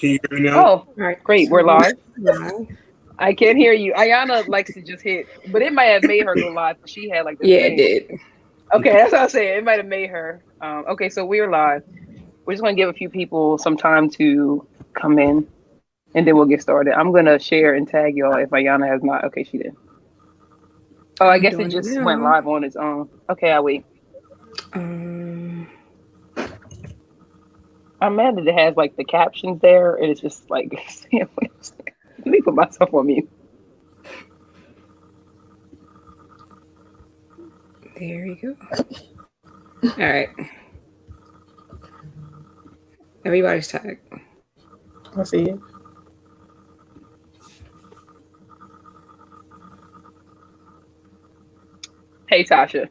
Can you hear me now? Oh, All right, great. so We're we're live. live. I can't hear you. Ayana likes to just hit, but it might have made her go live because she had like this Yeah, it thing. did. Okay, that's what I said. It might have made her. Okay, so we're live. We're just going to give a few people some time to come in and then we'll get started. I'm going to share and tag y'all if Ayana has not. Okay, she did. Oh, I I'm guess it doing it just went now. live on its own. Okay, I'll wait. Um, I'm mad that it has like the captions there and it's just like, let me put myself on mute. there you go. All right. Everybody's tagged. I see it. Hey, Tasha.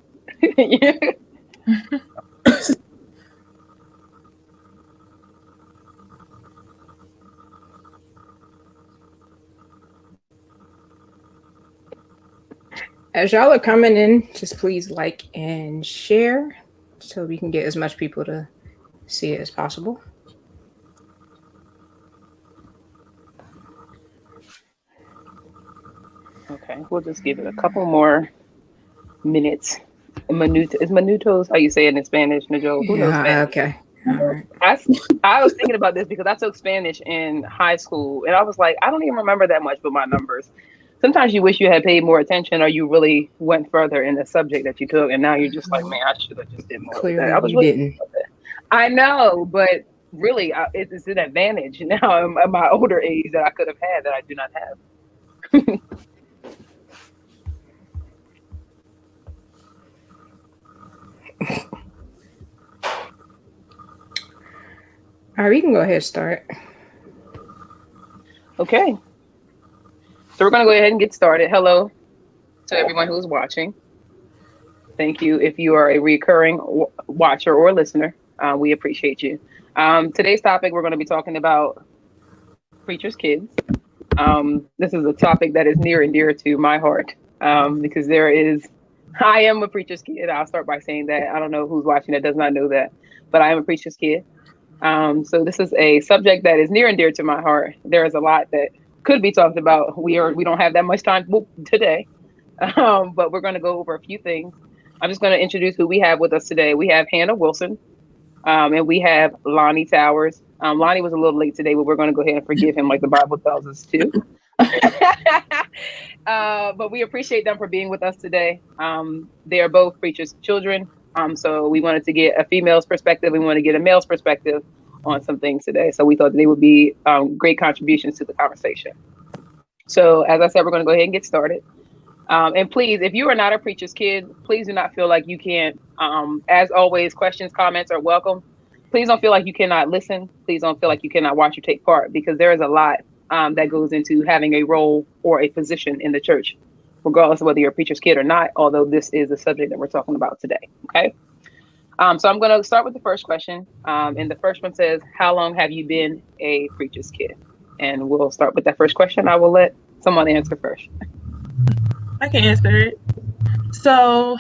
As y'all are coming in, just please like and share so we can get as much people to see it as possible. Okay, we'll just give it a couple more minutes. Is minutos how you say it in Spanish, Najo? Who knows Yeah, Spanish? okay. All right. I was thinking about this because I took Spanish in high school and I was like, I don't even remember that much with my numbers. Sometimes you wish you had paid more attention or you really went further in the subject that you took and now you're just like, man, I should have just did more with that. Clearly, I was you really didn't. I know, but really it's an advantage now in my older age that I could have had that I do not have. All right, we can go ahead and start. Okay. So we're going to go ahead and get started. Hello to everyone who's watching. Thank you. If you are a recurring watcher or listener, we appreciate you. Today's topic, we're going to be talking about preachers' kids. This is a topic that is near and dear to my heart because I am a preacher's kid. I'll start by saying that. I don't know who's watching that does not know that, but I am a preacher's kid. So this is a subject that is near and dear to my heart. There is a lot that could be talked about. We don't have that much time today, but we're going to go over a few things. I'm just going to introduce who we have with us today. We have Hannah Wilson, and we have Lonnie Towers. Lonnie was a little late today, but we're going to go ahead and forgive him like the Bible tells us to. But we appreciate them for being with us today. They are both preachers' children. So we wanted to get a female's perspective. We want to get a male's perspective on some things today. So we thought they would be great contributions to the conversation. So as I said, we're going to go ahead and get started. And please, if you are not a preacher's kid, please do not feel like you can't. As always, questions, comments are welcome. Please don't feel like you cannot listen. Please don't feel like you cannot watch or take part because there is a lot that goes into having a role or a position in the church, regardless of whether you're a preacher's kid or not, although this is the subject that we're talking about today. Okay. So I'm going to start with the first question. And the first one says, how long have you been a preacher's kid? And we'll start with that first question. I will let someone answer first. I can answer it. So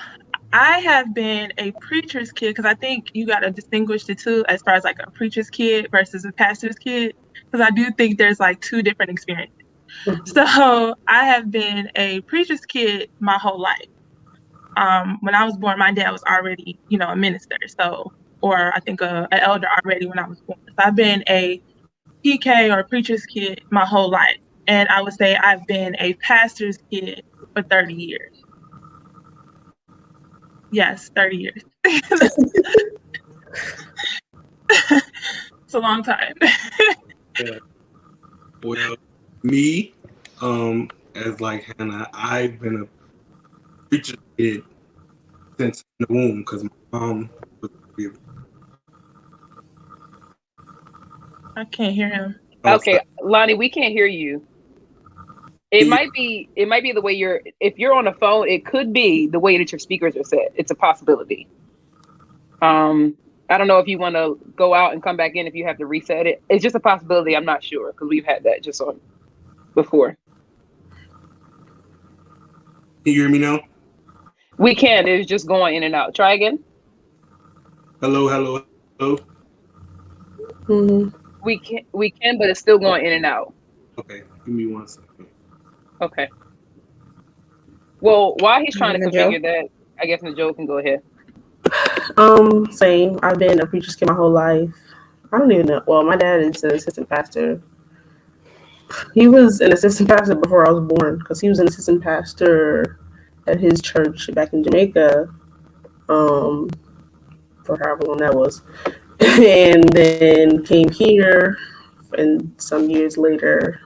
I have been a preacher's kid because I think you got to distinguish the two as far as like a preacher's kid versus a pastor's kid, because I do think there's like two different experiences. So I have been a preacher's kid my whole life. When I was born, my dad was already, a minister. So, or I think an elder already when I was born. So I've been a PK or a preacher's kid my whole life. And I would say I've been a pastor's kid for 30 years. Yes, 30 years. It's a long time. Yeah. Well, me, as like Hannah, I've been a preacher's kid since the womb because my mom was. I can't hear him. Okay, Lonnie, we can't hear you. It might be the way if you're on a phone, it could be the way that your speakers are set. It's a possibility. I don't know if you want to go out and come back in if you have to reset it. It's just a possibility. I'm not sure because we've had that just on before. Can you hear me now? We can. It's just going in and out. Try again. Hello. Mm-hmm. We can, but it's still going in and out. Okay, give me 1 second. Okay. Well, while he's trying to Joe? configure that, I guess Joe can go ahead. Same. I've been a preacher's kid my whole life. I don't even know. Well, my dad is an assistant pastor. He was an assistant pastor before I was born because he was an assistant pastor at his church back in Jamaica. For however long that was, and then came here, and some years later,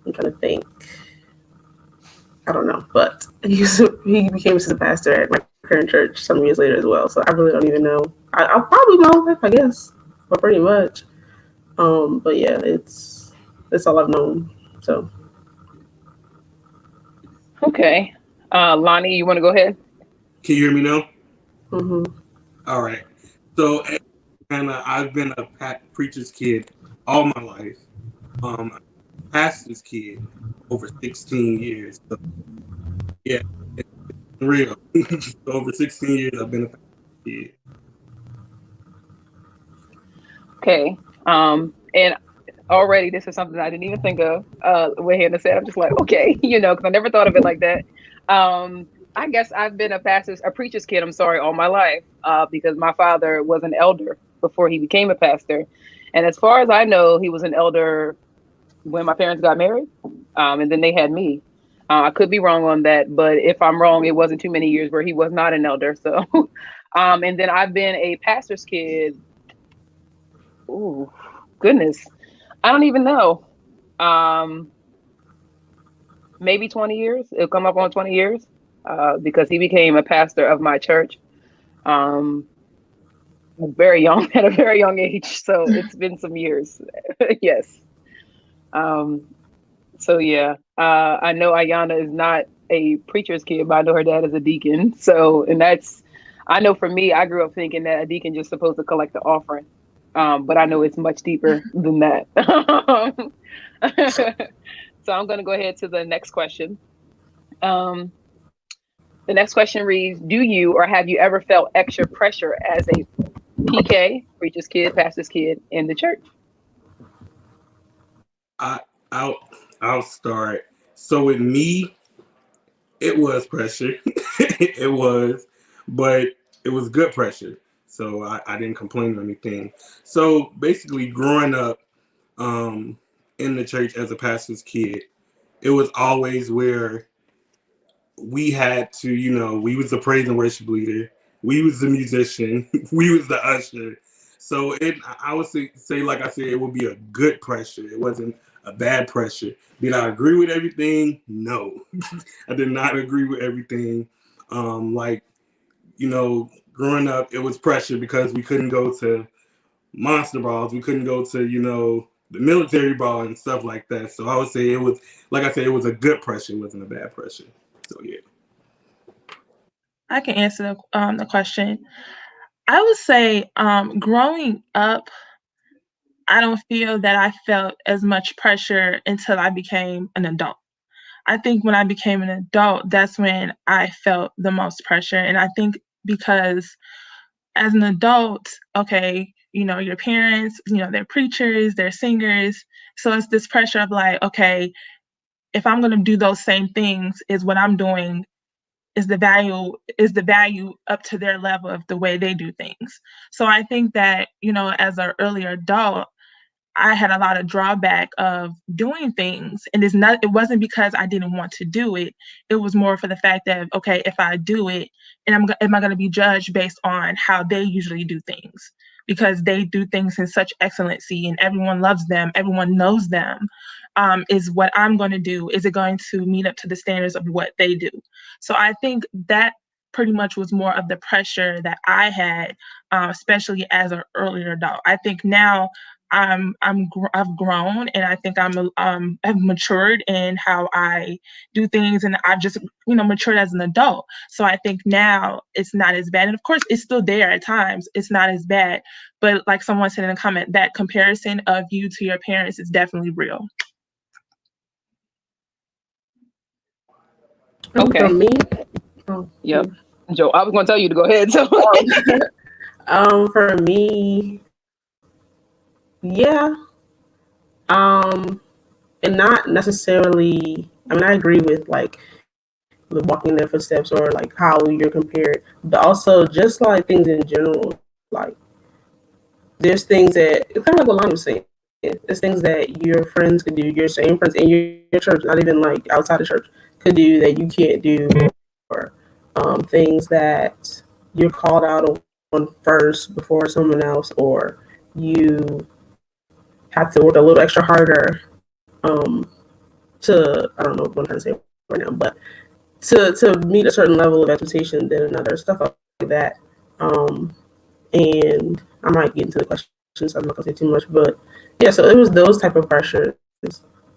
I'm trying to think. I don't know, but he became assistant pastor at my current church some years later as well. So I really don't even know. I'll probably know, I guess, but pretty much. But yeah, it's all I've known. So Okay. Lonnie, you want to go ahead? Can you hear me now? mm-hmm. All right. So, Hannah, I've been a preacher's kid all my life. Pastor's kid over 16 years. So, yeah, it's real. Over 16 years, I've been a pastor's kid. Okay. And already this is something I didn't even think of. What Hannah said, I'm just like, okay, because I never thought of it like that. I guess I've been a preacher's kid, I'm sorry, all my life, because my father was an elder before he became a pastor. And as far as I know, he was an elder when my parents got married, and then they had me. I could be wrong on that, but if I'm wrong, it wasn't too many years where he was not an elder. So, and then I've been a pastor's kid. Ooh, goodness. I don't even know. Maybe 20 years. It'll come up on 20 years, because he became a pastor of my church very young, at a very young age. So it's been some years. Yes. So yeah, I know Ayana is not a preacher's kid, but I know her dad is a deacon. So, and I know for me, I grew up thinking that a deacon just supposed to collect the offering. But I know it's much deeper than that. So I'm going to go ahead to the next question. The next question reads, do you or have you ever felt extra pressure as a PK, preacher's kid, pastor's kid in the church? I'll start. So with me, it was pressure. It was, but it was good pressure. So I didn't complain or anything. So basically, growing up in the church as a pastor's kid, it was always where we had to, we was the praise and worship leader, we was the musician, we was the usher. So I would say, like I said, it would be a good pressure. It wasn't a bad pressure. Did I agree with everything? No, I did not agree with everything. Growing up, it was pressure because we couldn't go to monster balls. We couldn't go to, the military ball and stuff like that. So I would say it was, like I said, it was a good pressure. It wasn't a bad pressure. So yeah. I can answer the question. I would say growing up, I don't feel that I felt as much pressure until I became an adult. I think when I became an adult, that's when I felt the most pressure. And I think because as an adult, okay, your parents, they're preachers, they're singers. So it's this pressure of like, okay, if I'm going to do those same things, is what I'm doing, is the value up to their level of the way they do things. So I think that, as an earlier adult, I had a lot of drawback of doing things. And it wasn't because I didn't want to do it. It was more for the fact that, okay, if I do it, and am I going to be judged based on how they usually do things? Because they do things in such excellency and everyone loves them, everyone knows them. Is what I'm going to do, is it going to meet up to the standards of what they do? So I think that pretty much was more of the pressure that I had, especially as an earlier adult. I think now I've grown, and I think have matured in how I do things, and I've just matured as an adult. So I think now it's not as bad, and of course it's still there at times. It's not as bad, but like someone said in a comment, that comparison of you to your parents is definitely real. Okay. For me, yep. Joe, I was going to tell you to go ahead. So, for me, Yeah. And not necessarily. I mean, I agree with like the walking in their footsteps or like how you're compared, but also just like things in general. Like there's things that it's kind of like what Lana was saying. There's things that your friends could do, your same friends in your church, not even like outside the church, could do that you can't do, or things that you're called out on first before someone else, or you have to work a little extra harder to I don't know what I'm trying to say right now, but to meet a certain level of expectation than another, stuff like that. Um, and I might get into the questions, so I'm not gonna say too much, but yeah, so it was those type of pressures.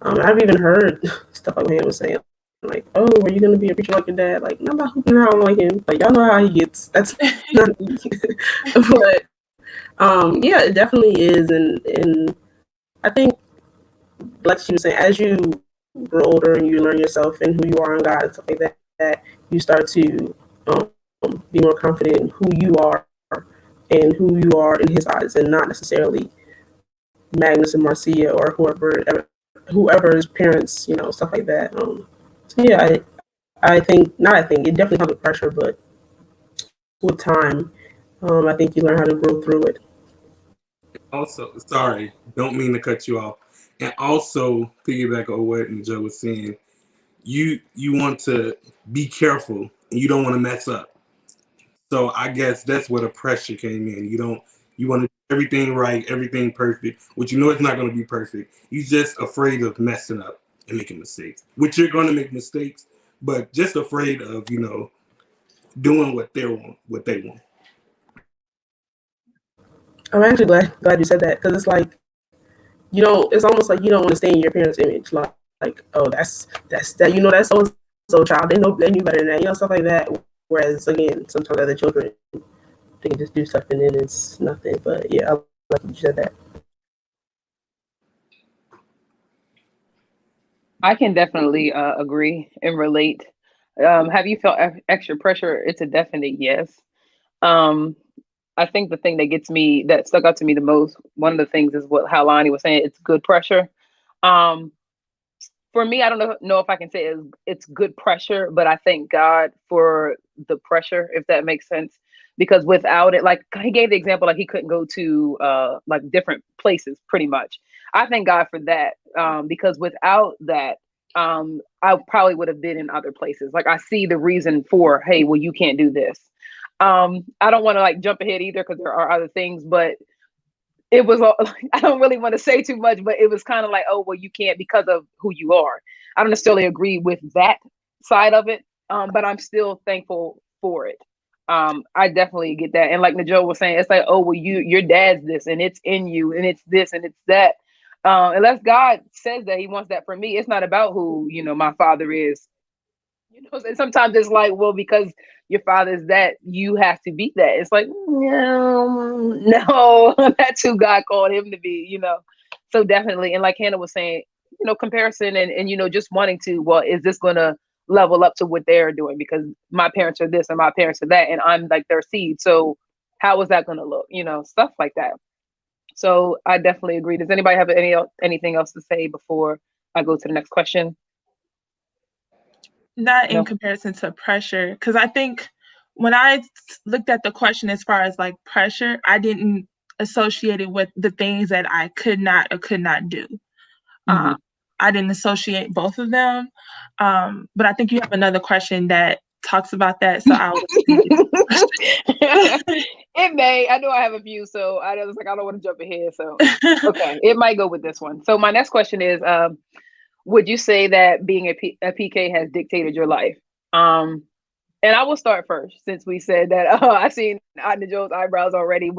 I've even heard stuff like Hannah was saying, like, "Oh, are you gonna be a preacher like your dad?" Like, no, I'm not hooping around like him. Like, y'all know how he gets. That's not me. But yeah, it definitely is, and I think, like she was saying, as you grow older and you learn yourself and who you are in God and stuff like that you start to um, be more confident in who you are and who you are in His eyes, and not necessarily Magnus and Marcia or whoever's parents, stuff like that. So yeah, I think not. I think it definitely comes with pressure, but with time, I think you learn how to grow through it. Also, sorry, don't mean to cut you off. And also piggyback on what Joe was saying, you want to be careful and you don't want to mess up. So I guess that's where the pressure came in. You want to do everything right, everything perfect, which you know it's not going to be perfect. You're just afraid of messing up and making mistakes, which you're going to make mistakes, but just afraid of doing what they want. I'm actually glad you said that, because it's like you don't. It's almost like you don't want to stay in your parents' image. Like oh, that's that. That's so child. They knew better than that. Stuff like that. Whereas again, sometimes other children, they can just do stuff and then it's nothing. But yeah, I like you said that. I can definitely agree and relate. Have you felt extra pressure? It's a definite yes. Um, I think the thing that stuck out to me the most, one of the things is how Lonnie was saying, it's good pressure. Um, for me, I don't know if I can say it's good pressure, but I thank God for the pressure, if that makes sense. Because without it, like he gave the example, like he couldn't go to like different places, pretty much. I thank God for that, because without that, I probably would have been in other places. Like I see the reason for, hey, well, you can't do this. I don't want to like jump ahead either because there are other things, but it was I don't really want to say too much, but it was kind of like, oh well, you can't because of who you are. I don't necessarily agree with that side of it, but I'm still thankful for it. I definitely get that, and like Najo was saying, it's like, oh well, your dad's this, and it's in you, and it's this, and it's that. Unless God says that He wants that for me, it's not about who my father is. And sometimes it's like, well, because your father's that, you have to be that. It's like, no, that's who God called him to be. So definitely, and like Hannah was saying, comparison and just wanting to, well, is this gonna level up to what they're doing? Because my parents are this and my parents are that, and I'm like their seed. So how is that gonna look? Stuff like that. So I definitely agree. Does anybody have anything else to say before I go to the next question? Not in No. comparison to pressure, because I think when I looked at the question as far as like pressure, I didn't associate it with the things that I could not or could not do. Mm-hmm. I didn't associate both of them. But I think you have another question that talks about that, so I'll It may. I know I have a few, so I was like, I don't want to jump ahead. So okay, it might go with this one. So my next question is, would you say that being a PK has dictated your life? And I will start first, since we said that. I seen Joe's eyebrows already,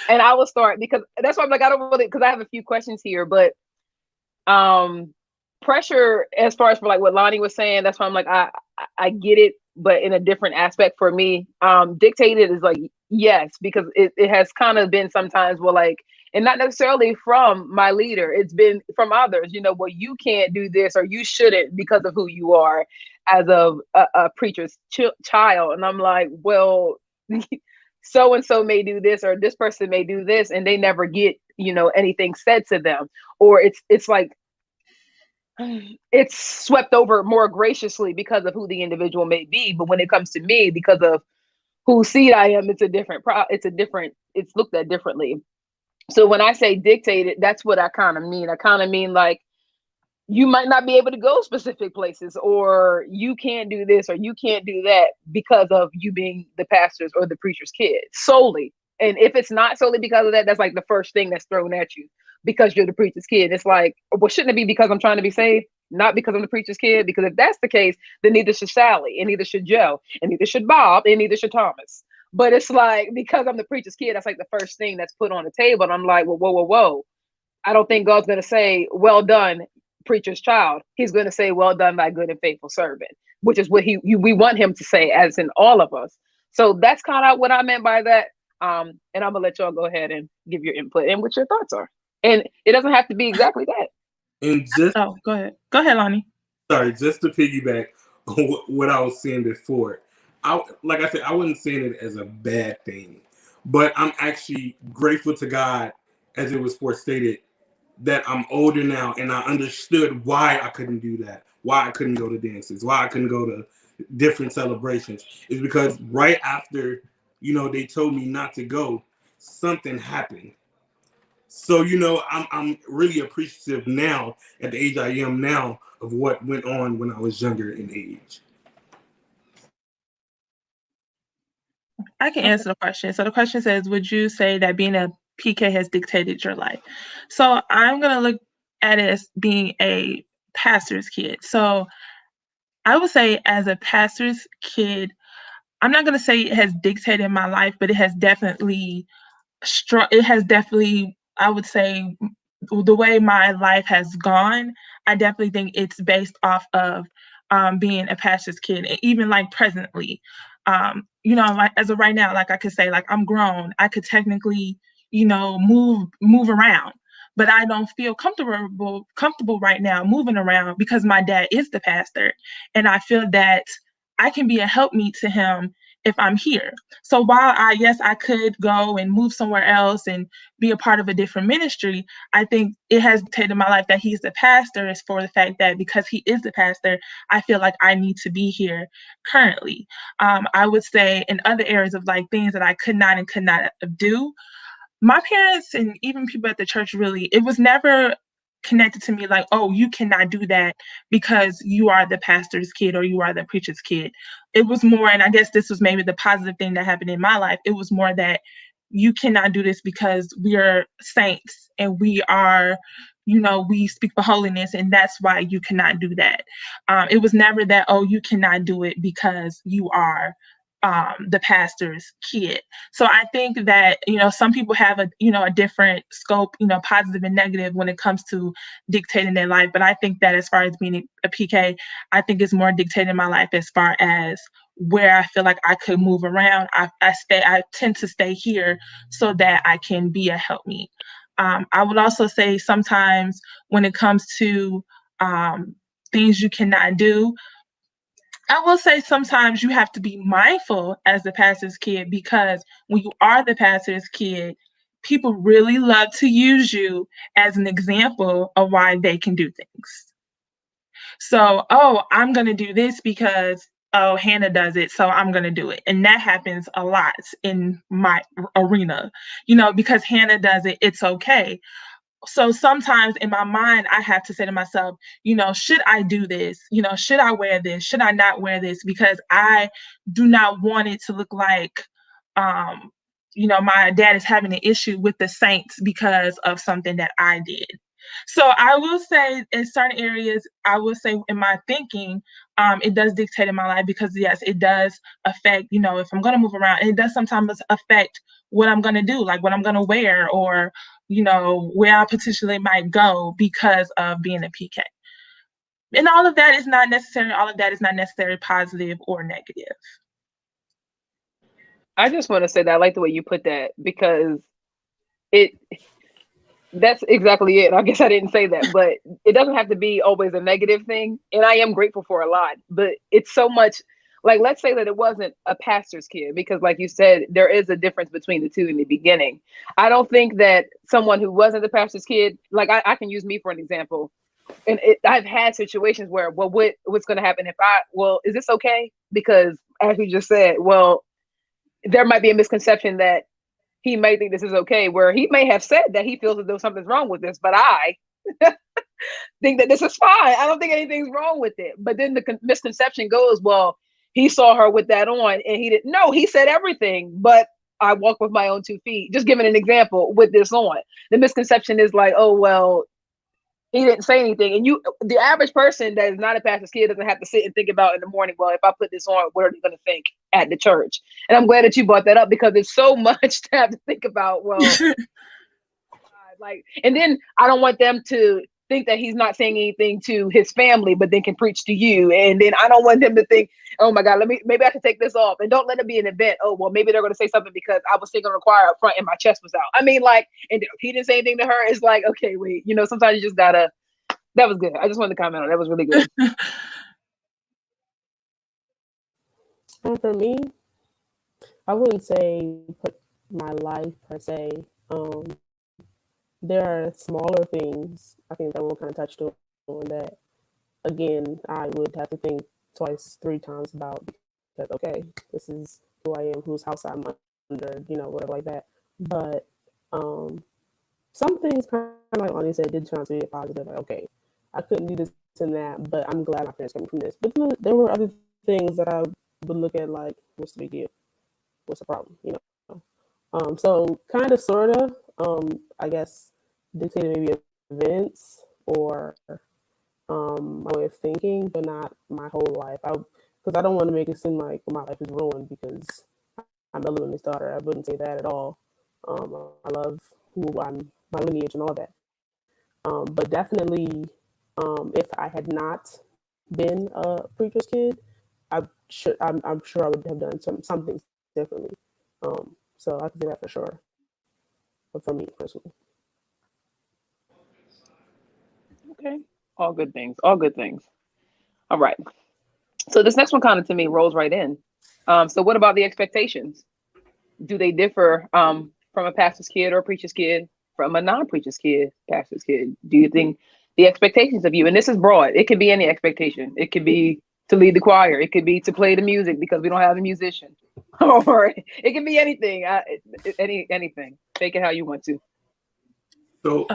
and I will start because that's why I'm like, I don't really, because I have a few questions here, but pressure, as far as for like what Lonnie was saying, that's why I'm like, I get it, but in a different aspect for me. Dictated is like, yes, because it has kind of been sometimes, well, like, and not necessarily from my leader, it's been from others, well, you can't do this or you shouldn't because of who you are as a preacher's child. And I'm like, well, so and so may do this or this person may do this, and they never get anything said to them, or it's like it's swept over more graciously because of who the individual may be. But when it comes to me, because of whose seed I am, it's looked at differently. So when I say dictated, that's what I kind of mean. I kind of mean like, you might not be able to go specific places, or you can't do this or you can't do that because of you being the pastor's or the preacher's kid solely. And if it's not solely because of that, that's like the first thing that's thrown at you, because you're the preacher's kid. It's like, well, shouldn't it be because I'm trying to be saved, not because I'm the preacher's kid? Because if that's the case, then neither should Sally, and neither should Joe, and neither should Bob, and neither should Thomas. But it's like, because I'm the preacher's kid, that's like the first thing that's put on the table. And I'm like, well, whoa. I don't think God's going to say, well done, preacher's child. He's going to say, well done, thy good and faithful servant, which is what we want him to say, as in all of us. So that's kind of what I meant by that. And I'm gonna let y'all go ahead and give your input and what your thoughts are. And it doesn't have to be exactly that. And just go ahead, Lonnie. Sorry, just to piggyback on what I was saying before. Like I said, I wasn't saying it as a bad thing, but I'm actually grateful to God, as it was stated, that I'm older now and I understood why I couldn't do that, why I couldn't go to dances, why I couldn't go to different celebrations. Is because right after, they told me not to go, something happened. So, I'm really appreciative now, at the age I am now, of what went on when I was younger in age. I can answer the question. So the question says, would you say that being a PK has dictated your life? So I'm going to look at it as being a pastor's kid. So I would say, as a pastor's kid, I'm not going to say it has dictated my life, but it has definitely, I would say, the way my life has gone, I definitely think it's based off of being a pastor's kid. And even like presently, like as of right now, like I could say, like, I'm grown, I could technically, move around, but I don't feel comfortable right now moving around because my dad is the pastor. And I feel that I can be a helpmeet to him if I'm here. So while I could go and move somewhere else and be a part of a different ministry, I think it has dictated my life that he's the pastor, is for the fact that because he is the pastor, I feel like I need to be here currently. I would say in other areas of like things that I could not do, my parents and even people at the church, really, it was never connected to me like, oh, you cannot do that because you are the pastor's kid or you are the preacher's kid. It was more, and I guess this was maybe the positive thing that happened in my life, it was more that you cannot do this because we are saints and we are, we speak for holiness, and that's why you cannot do that. It was never that, oh, you cannot do it because you are the pastor's kid. So I think that, some people have a different scope, positive and negative when it comes to dictating their life. But I think that as far as being a PK, I think it's more dictating my life as far as where I feel like I could move around. I tend to stay here so that I can be a helpmeet. I would also say sometimes when it comes to things you cannot do, I will say sometimes you have to be mindful as the pastor's kid, because when you are the pastor's kid, people really love to use you as an example of why they can do things. So, oh, I'm going to do this because, oh, Hannah does it, so I'm going to do it. And that happens a lot in my arena, because Hannah does it, it's okay. So sometimes in my mind, I have to say to myself, should I do this? Should I wear this? Should I not wear this? Because I do not want it to look like, my dad is having an issue with the saints because of something that I did. So I will say in certain areas, I will say in my thinking, it does dictate in my life, because yes, it does affect, if I'm going to move around, and it does sometimes affect what I'm going to do, like what I'm going to wear, or, where I potentially might go because of being a PK. And all of that is not necessarily positive or negative. I just want to say that I like the way you put that, because that's exactly it. I guess I didn't say that, but it doesn't have to be always a negative thing. And I am grateful for a lot, but it's so much like, let's say that it wasn't a pastor's kid, because like you said, there is a difference between the two in the beginning. I don't think that someone who wasn't the pastor's kid, like I can use me for an example. And I've had situations where, well, what's going to happen if well, is this okay? Because as you just said, well, there might be a misconception that he may think this is okay, where he may have said that he feels as though something's wrong with this, but I think that this is fine. I don't think anything's wrong with it. But then the misconception goes, well, he saw her with that on and he didn't know. He said everything, but I walk with my own 2 feet. Just giving an example with this on. The misconception is like, oh, well, he didn't say anything. And the average person that is not a pastor's kid doesn't have to sit and think about in the morning, well, if I put this on, what are they going to think at the church? And I'm glad that you brought that up, because it's so much to have to think about. Well, like, and then I don't want them to think that he's not saying anything to his family, but then can preach to you. And then I don't want them to think, oh my God, maybe I should take this off. And don't let it be an event. Oh, well, maybe they're going to say something because I was singing on the choir up front and my chest was out. I mean, like, and he didn't say anything to her. It's like, okay, wait, sometimes you just gotta, that was good. I just wanted to comment on that. That was really good. And for me, I wouldn't say put my life per se. There are smaller things I think that we'll kind of touch on that, again, I would have to think twice, 3 times about, because, okay, this is who I am, whose house I'm under, whatever like that. But some things, kind of like Lonnie said, did turn out to be a positive. Like, okay, I couldn't do this and that, but I'm glad my parents came from this. But then there were other things that I would look at like, what's the big deal? What's the problem? So kind of, sort of, I guess, dictated maybe events or my way of thinking, but not my whole life. Because I don't want to make it seem like my life is ruined because I'm a Lilith's daughter. I wouldn't say that at all. I love who I'm, my lineage and all that. But definitely, if I had not been a preacher's kid, I'm sure I would have done some things differently. So I can say that for sure. But for me personally. Okay. All good things. All good things. All right. So this next one kind of, to me, rolls right in. So what about the expectations? Do they differ from a pastor's kid or a preacher's kid from a non-preacher's kid, pastor's kid? Do you think the expectations of you, and this is broad, it could be any expectation. It could be to lead the choir. It could be to play the music because we don't have a musician. Or it can be anything. Anything. Take it how you want to. So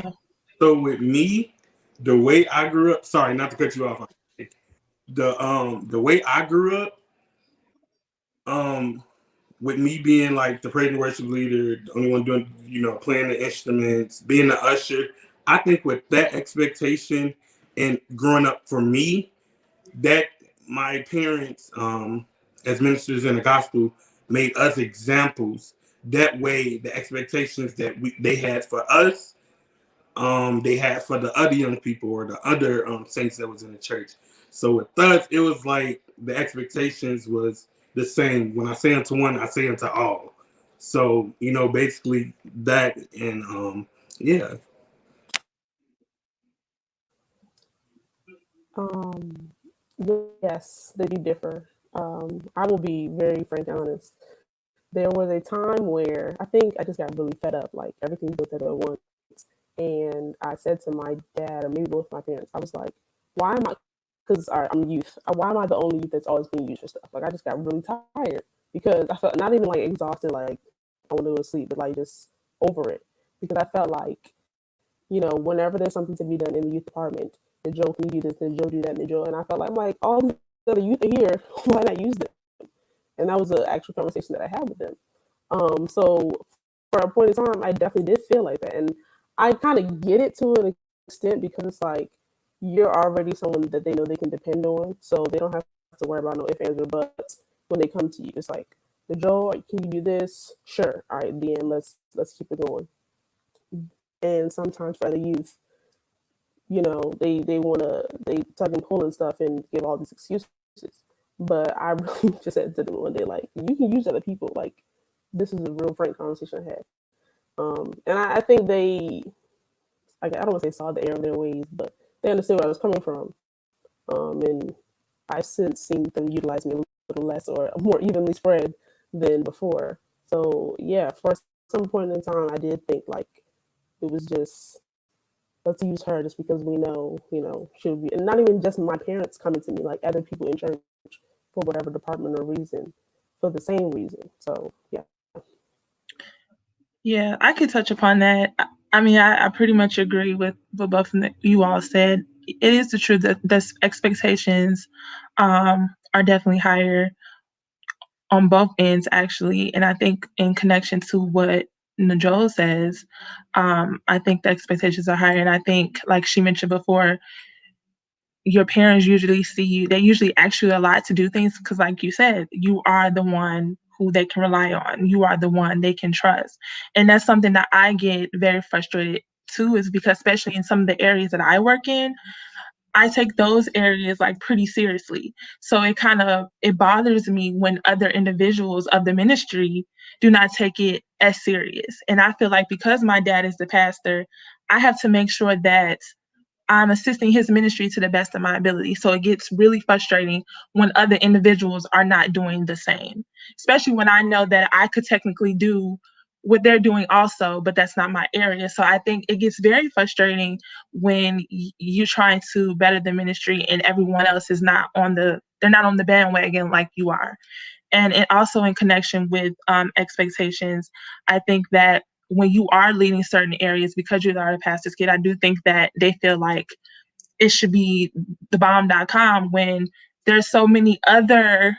with me, the way I grew up, sorry, not to cut you off. The way I grew up, with me being like the praise and worship leader, the only one doing, playing the instruments, being the usher, I think with that expectation and growing up for me, that my parents, as ministers in the gospel, made us examples. That way, the expectations that they had for us, they had for the other young people or the other saints that was in the church. So with us, it was like the expectations was the same. When I say unto one, I say unto all. So, basically that, and yeah. Yes, they do differ. I will be very frank and honest. There was a time where I think I just got really fed up, like everything built at once. And I said to my dad, or maybe both my parents, I was like, why am I, because I'm youth, why am I the only youth that's always being used for stuff? Like, I just got really tired because I felt not even like exhausted, like I want to go to sleep, but like just over it. Because I felt like, whenever there's something to be done in the youth department, the Joe can do this, the Joe do that, the Joe. And I felt like, I'm like, all these other youth are here, why not use them? And that was an actual conversation that I had with them. So for a point in time, I definitely did feel like that. And I kind of get it to an extent because it's like you're already someone that they know they can depend on. So they don't have to worry about no ifs, ands, or buts when they come to you. It's like, Joe, can you do this? Sure. All right, then let's keep it going. And sometimes for other youth, they tug and pull and stuff and give all these excuses. But I really just said to them one day, like, you can use other people. Like, this is a real frank conversation I had. And I think they, I don't want to say saw the error of their ways, but they understood where I was coming from. And I since seen them utilize me a little less or more evenly spread than before. So yeah, for some point in time, I did think like it was just let's use her just because we know, she'll be, and not even just my parents coming to me, like other people in church for whatever department or reason, for the same reason. So yeah. Yeah, I could touch upon that. I mean, I pretty much agree with what both of you all said. It is the truth that the expectations are definitely higher on both ends, actually. And I think in connection to what Najol says, I think the expectations are higher. And I think, like she mentioned before, your parents usually see you, they usually ask you a lot to do things because, like you said, you are the one who they can rely on. You are the one they can trust. And that's something that I get very frustrated too, is because, especially in some of the areas that I work in, I take those areas like pretty seriously. So it bothers me when other individuals of the ministry do not take it as serious. And I feel like because my dad is the pastor, I have to make sure that I'm assisting his ministry to the best of my ability. So it gets really frustrating when other individuals are not doing the same, especially when I know that I could technically do what they're doing also, but that's not my area. So I think it gets very frustrating when you're trying to better the ministry and everyone else is they're not on the bandwagon like you are. And it also in connection with expectations, I think that when you are leading certain areas, because you are a pastor's kid, I do think that they feel like it should be the bomb.com when there's so many other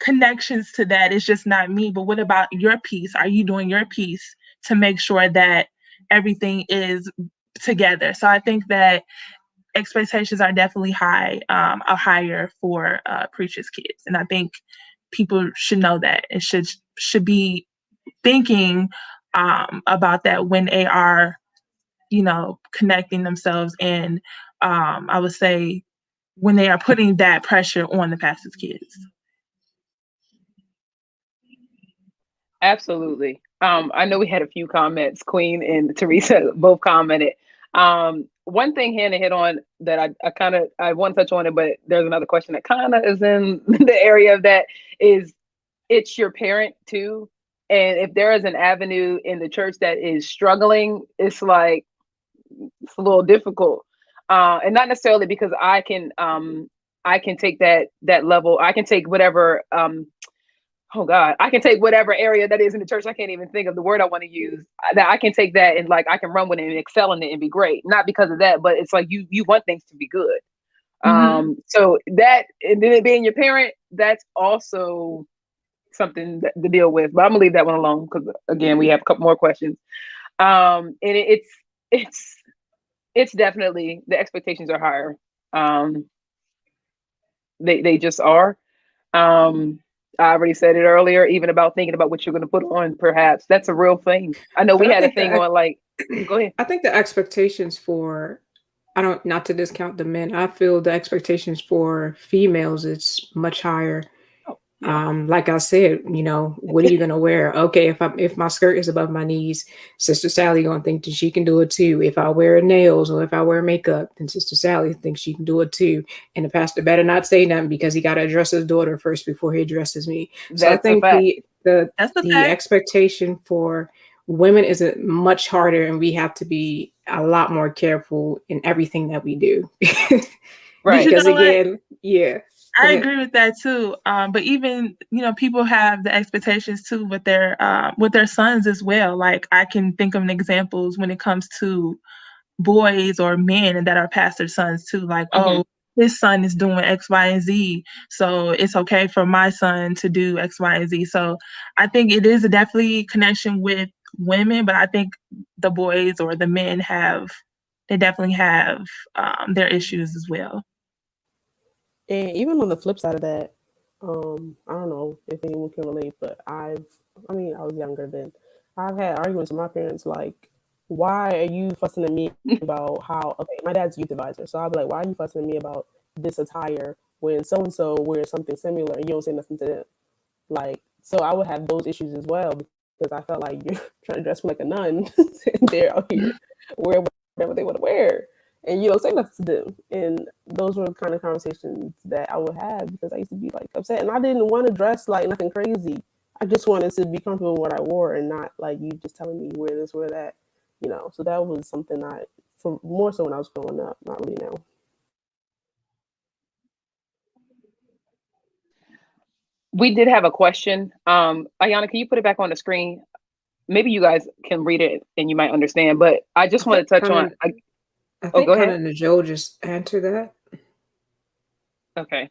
connections to that. It's just not me. But what about your piece? Are you doing your piece to make sure that everything is together? So I think that expectations are definitely higher for preachers' kids. And I think people should know that and should be thinking about that when they are, connecting themselves, and I would say when they are putting that pressure on the pastor's kids. Absolutely. I know we had a few comments. Queen and Teresa both commented. One thing Hannah hit on that I want to touch on it, but there's another question that kind of is in the area of that is it's your parent too. And if there is an avenue in the church that is struggling, it's a little difficult. And not necessarily because I can take that level. I can take whatever oh God, I can take whatever area that is in the church. I can't even think of the word I want to use. That I can take that and like I can run with it and excel in it and be great. Not because of that, but it's like you want things to be good. So that, and then it being your parent, that's also something to deal with. But I'm gonna leave that one alone because again, we have a couple more questions. And it's definitely the expectations are higher. They just are. I already said it earlier, even about thinking about what you're going to put on, perhaps. That's a real thing. I know But we I had a think thing on like, go ahead. I think the expectations for, I don't, not to discount the men, I feel the expectations for females is much higher. Oh, yeah. Like I said, what are you gonna wear? Okay, if my skirt is above my knees, Sister Sally gonna think that she can do it too. If I wear nails or if I wear makeup, then Sister Sally thinks she can do it too. And the pastor better not say nothing because he got to address his daughter first before he addresses me. So I That's a think fact. That's the the fact. expectation for women is much harder, and we have to be a lot more careful in everything that we do. Right. Because know what? again, yeah. Go I ahead. agree with that too. But even people have the expectations too with their sons as well. Like I can think of examples when it comes to boys or men that are pastor sons too. Like, Mhm. oh, his son is doing X, Y, and Z, so it's okay for my son to do X, Y, and Z. So I think it is a definitely connection with women, but I think the boys or the men they definitely have their issues as well. And even on the flip side of that, I don't know if anyone can relate, but I was younger then. I've had arguments with my parents like, why are you fussing at me about how, okay, my dad's youth advisor. So I'll be like, why are you fussing at me about this attire when so and so wears something similar and you don't say nothing to them? Like, so I would have those issues as well because I felt like you're trying to dress me like a nun and they're out here wearing whatever they want to wear. and you don't say nothing to them. And those were the kind of conversations that I would have because I used to be like upset, and I didn't want to dress like nothing crazy. I just wanted to be comfortable with what I wore and not like you just telling me wear this, wear that, you know. So that was something for more so when I was growing up, not really now. We did have a question. Ayana, can you put it back on the screen? Maybe you guys can read it and you might understand, but I just want to touch on. I Oh, think go ahead. kind of Nicole just answered that. Okay.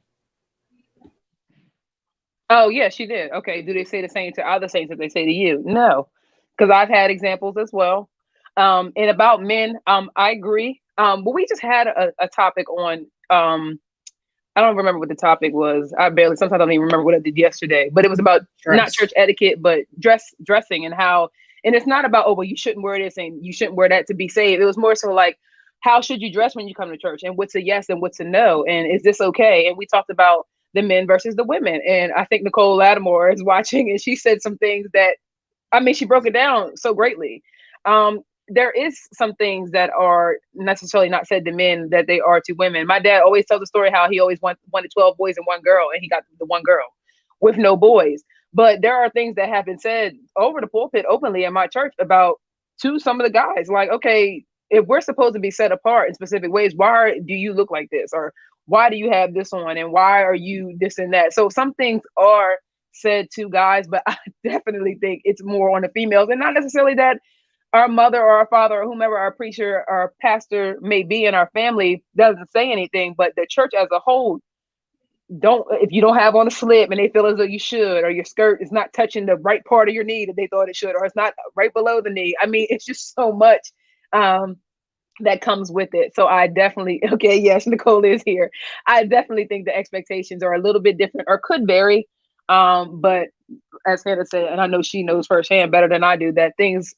Oh, yeah, she did. Okay. Do they say the same to other saints that they say to you? No, because I've had examples as well. And about men, I agree. But we just had a topic on. I don't remember what the topic was. Sometimes I don't even remember what I did yesterday. But it was about not church etiquette, but dressing and how. And it's not about, oh, well, you shouldn't wear this and you shouldn't wear that to be saved. It was more so like, how should you dress when you come to church, and what's a yes and what's a no, and is this okay? And we talked about the men versus the women. And I think Nicole Lattimore is watching, and she said some things that, I mean, she broke it down so greatly. There is some things that are necessarily not said to men that they are to women. My dad always tells the story how he always wanted 12 boys and one girl, and he got the one girl with no boys. But there are things that have been said over the pulpit openly in my church about to some of the guys, like, okay, if we're supposed to be set apart in specific ways, why do you look like this? Or why do you have this on? And why are you this and that? So some things are said to guys, but I definitely think it's more on the females, and not necessarily that our mother or our father or whomever our preacher or our pastor may be in our family doesn't say anything, but the church as a whole if you don't have on a slip and they feel as though you should, or your skirt is not touching the right part of your knee that they thought it should, or it's not right below the knee. I mean, it's just so much that comes with it. So I definitely, okay, yes, Nicole is here. I definitely think the expectations are a little bit different or could vary. But as Hannah said, and I know she knows firsthand better than I do, that things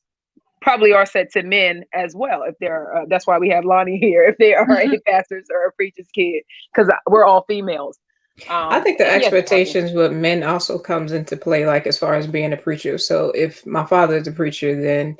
probably are said to men as well. If they're, that's why we have Lonnie here. If they are a pastor's or a preacher's kid, because we're all females. I think the expectations with men also comes into play, like as far as being a preacher. So if my father is a preacher, then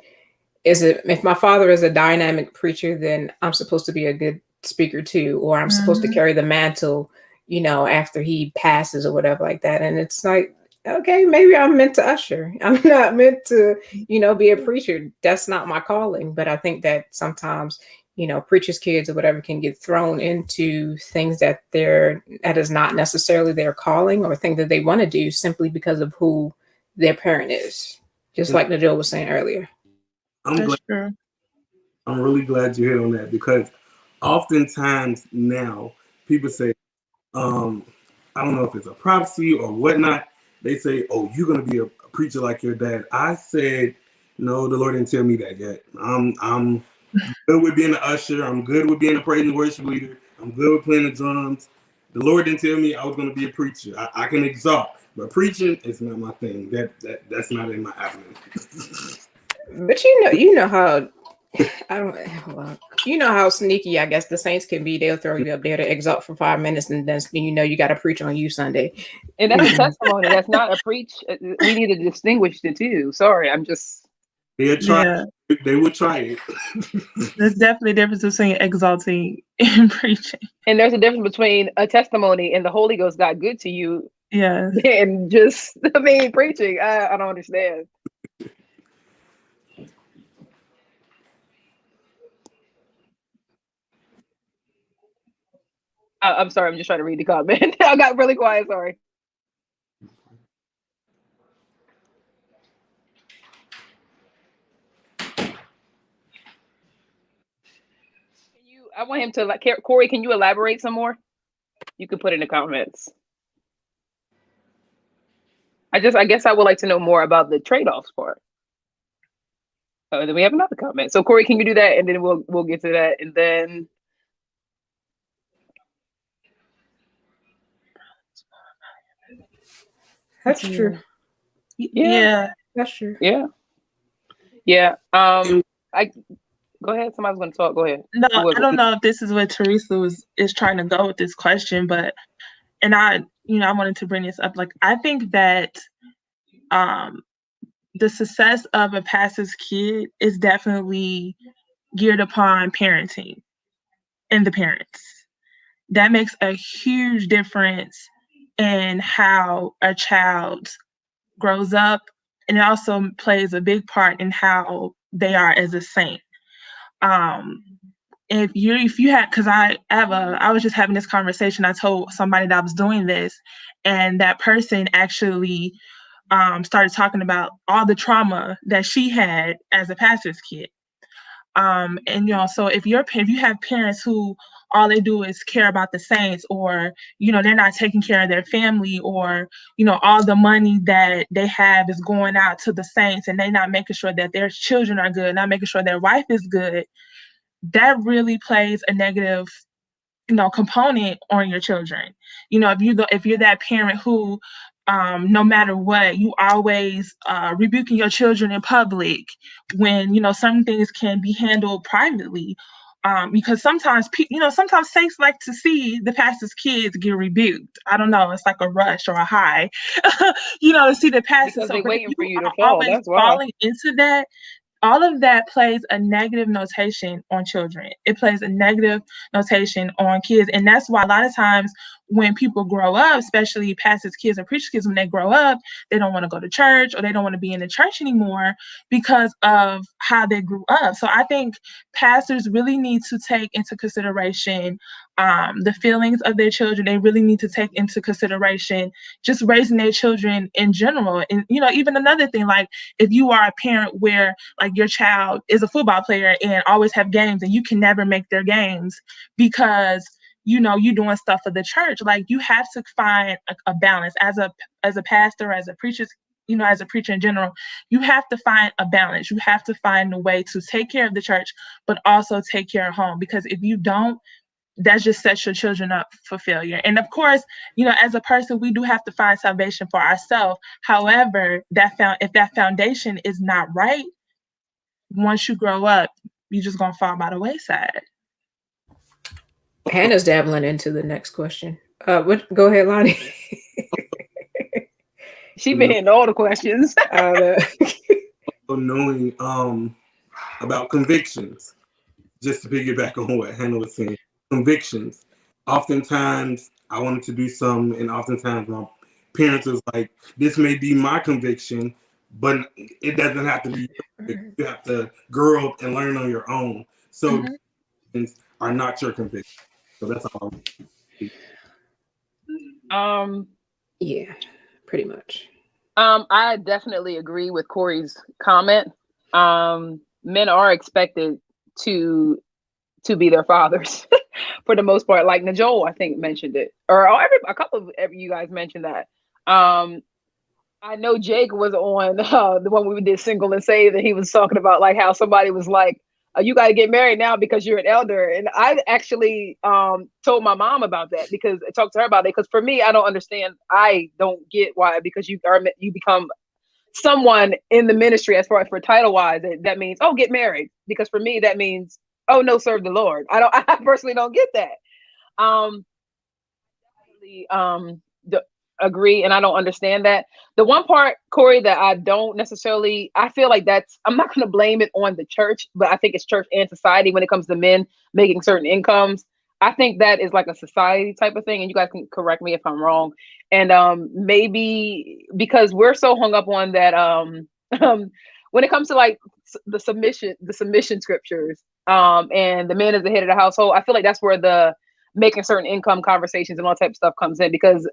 if my father is a dynamic preacher, then I'm supposed to be a good speaker too, or I'm supposed to carry the mantle, you know, after he passes or whatever like that. And it's like, okay, maybe I'm meant to usher. I'm not meant to, you know, be a preacher. That's not my calling. But I think that sometimes, you know, preachers' kids or whatever can get thrown into things that is not necessarily their calling or thing that they want to do simply because of who their parent is. Just like Najol was saying earlier. I'm really glad you hit on that, because oftentimes now people say, I don't know if it's a prophecy or whatnot. They say, oh, you're going to be a preacher like your dad. I said, no, the Lord didn't tell me that yet. I'm good with being an usher. I'm good with being a praise and worship leader. I'm good with playing the drums. The Lord didn't tell me I was going to be a preacher. I can exalt, but preaching is not my thing. That's not in my avenue. But you know how you know how sneaky, I guess, the saints can be. They'll throw you up there to exalt for 5 minutes, and then you know you got to preach on you Sunday. And that's a testimony. That's not a preach. We need to distinguish the two. Sorry, I'm just. They'll try. Yeah. They will try it. There's definitely a difference between exalting and preaching. And there's a difference between a testimony and the Holy Ghost got good to you. Yeah. And just, I mean, preaching. I don't understand. I'm sorry. I'm just trying to read the comment. I got really quiet. Sorry. I want him to, Corey, can you elaborate some more? You can put in the comments. I guess I would like to know more about the trade-offs part. Oh, and then we have another comment. So Corey, can you do that? And then we'll get to that. And then. That's true. Yeah. That's true. Yeah. Go ahead. Somebody's going to talk. Go ahead. No, I don't know if this is what Teresa is trying to go with this question, but, and I wanted to bring this up. Like, I think that the success of a pastor's kid is definitely geared upon parenting. and the parents. That makes a huge difference in how a child grows up, and it also plays a big part in how they are as a saint. Um, if you had, because I was just having this conversation. I told somebody that I was doing this, and that person actually started talking about all the trauma that she had as a pastor's kid. And so if you have parents who all they do is care about the saints, or they're not taking care of their family, or all the money that they have is going out to the saints, and they're not making sure that their children are good, not making sure their wife is good, that really plays a negative component on your children. If you're that parent who no matter what, you always rebuking your children in public, when some things can be handled privately, because sometimes sometimes saints like to see the pastor's kids get rebuked. I don't know, it's like a rush or a high to see the pastor. Because So they're but if waiting for you you to are fall. always That's why. falling into that, all of that plays a negative notation on children. It plays a negative notation on kids. And that's why a lot of times when people grow up, especially pastors' kids or preachers' kids, when they grow up, they don't want to go to church, or they don't want to be in the church anymore because of how they grew up. So I think pastors really need to take into consideration the feelings of their children. They really need to take into consideration just raising their children in general. And even another thing, like if you are a parent where like your child is a football player and always have games, and you can never make their games because you're doing stuff for the church, like you have to find a balance as a pastor, as a preacher, as a preacher in general. You have to find a balance. You have to find a way to take care of the church, but also take care of home, because if you don't, that just sets your children up for failure. And of course, as a person, we do have to find salvation for ourselves. However, if that foundation is not right, once you grow up, you're just gonna fall by the wayside. Hannah's dabbling into the next question. Go ahead, Lonnie. She been hitting all the questions. Knowing about convictions, just to piggyback on what Hannah was saying, convictions. Oftentimes, I wanted to do something, and oftentimes my parents was like, "This may be my conviction, but it doesn't have to be. You have to grow up and learn on your own." So, convictions are not your convictions. So that's all. Yeah, pretty much. I definitely agree with Corey's comment. Men are expected to be their fathers for the most part. Like Najol, I think, mentioned it, or a couple of you guys mentioned that. I know Jake was on the one we did Single and Saved, and he was talking about like how somebody was like, you got to get married now because you're an elder. And I actually told my mom about that, because I talked to her about it. Because for me, I don't understand. I don't get why, because you become someone in the ministry, as far as for title wise, that means, oh, get married. Because for me, that means, oh no, serve the Lord. I personally don't get that. Agree, and I don't understand that. The one part, Corey, that I don't necessarily, I feel like I'm not going to blame it on the church, but I think it's church and society when it comes to men making certain incomes. I think that is like a society type of thing, and you guys can correct me if I'm wrong. And maybe because we're so hung up on that, when it comes to like the submission scriptures, and the man is the head of the household, I feel like that's where the making certain income conversations and all type of stuff comes in, because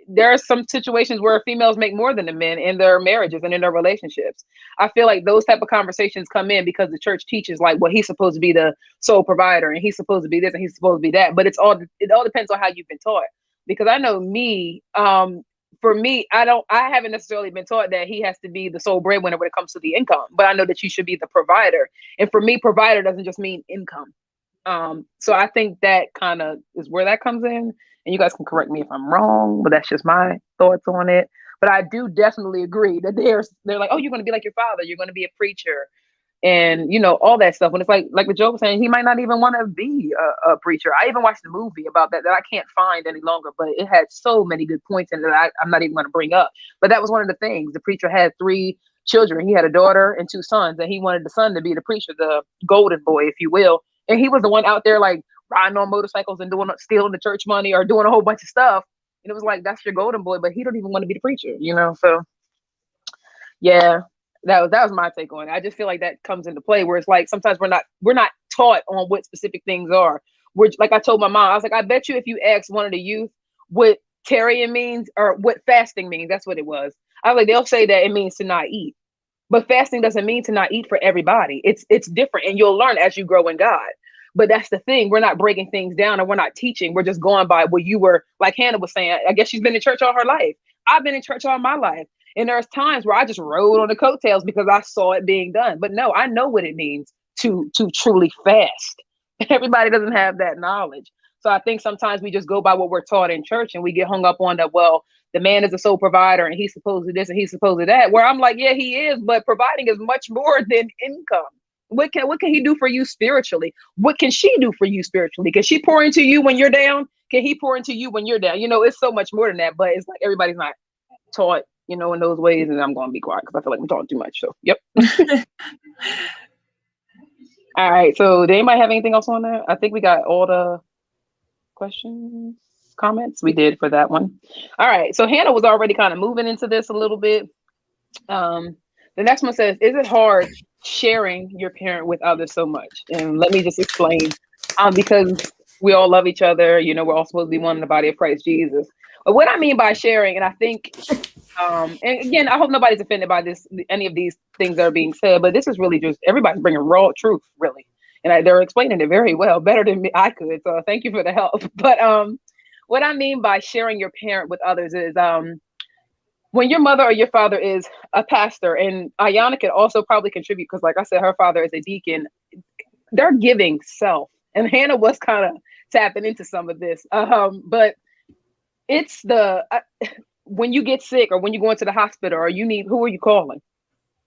there are some situations where females make more than the men in their marriages and in their relationships. I feel like those type of conversations come in because the church teaches like, well, he's supposed to be the sole provider, and he's supposed to be this, and he's supposed to be that. But it all depends on how you've been taught. Because I know me, for me, I haven't necessarily been taught that he has to be the sole breadwinner when it comes to the income, but I know that you should be the provider. And for me, provider doesn't just mean income. So I think that kind of is where that comes in. And you guys can correct me if I'm wrong, but that's just my thoughts on it. But I do definitely agree that they're like, oh, you're going to be like your father. You're going to be a preacher, and all that stuff. When it's like the Joe was saying, he might not even want to be a preacher. I even watched a movie about that I can't find any longer, but it had so many good points in it that I'm not even going to bring up. But that was one of the things. The preacher had 3 children. He had a daughter and 2 sons, and he wanted the son to be the preacher, the golden boy, if you will. And he was the one out there like riding on motorcycles and stealing the church money or doing a whole bunch of stuff. And it was like, that's your golden boy, but he don't even want to be the preacher, you know? So yeah, that was my take on it. I just feel like that comes into play where it's like sometimes we're not taught on what specific things are. We're like, I told my mom, I was like, I bet you if you ask one of the youth what tarrying means or what fasting means, that's what it was. I was like, they'll say that it means to not eat. But fasting doesn't mean to not eat for everybody. It's different, and you'll learn as you grow in God. But that's the thing. We're not breaking things down and we're not teaching. We're just going by what you were, like Hannah was saying. I guess she's been in church all her life. I've been in church all my life. And there's times where I just rode on the coattails because I saw it being done. But no, I know what it means to truly fast. Everybody doesn't have that knowledge. So I think sometimes we just go by what we're taught in church and we get hung up on that, well, the man is a sole provider and he's supposed to this and he's supposed to that. Where I'm like, yeah, he is, but providing is much more than income. What can he do for you spiritually? What can she do for you spiritually? Can she pour into you when you're down? Can he pour into you when you're down? You know, it's so much more than that, but it's like everybody's not taught, you know, in those ways. And I'm going to be quiet because I feel like I'm talking too much. So, yep. All right. So, did anybody have anything else on that? I think we got all the questions, comments we did for that one. All right. So, Hannah was already kind of moving into this a little bit. The next one says, is it hard sharing your parent with others so much? And let me just explain. Because we all love each other, you know, we're all supposed to be one in the body of Christ Jesus. But what I mean by sharing, and I think, and again, I hope nobody's offended by this, any of these things that are being said, but this is really just everybody's bringing raw truth, really. And they're explaining it very well, better than me, I could. So thank you for the help. But what I mean by sharing your parent with others is when your mother or your father is a pastor, and Ayana could also probably contribute because, like I said, her father is a deacon, they're giving self. And Hannah was kind of tapping into some of this. But it's when you get sick or when you go into the hospital or you need, who are you calling?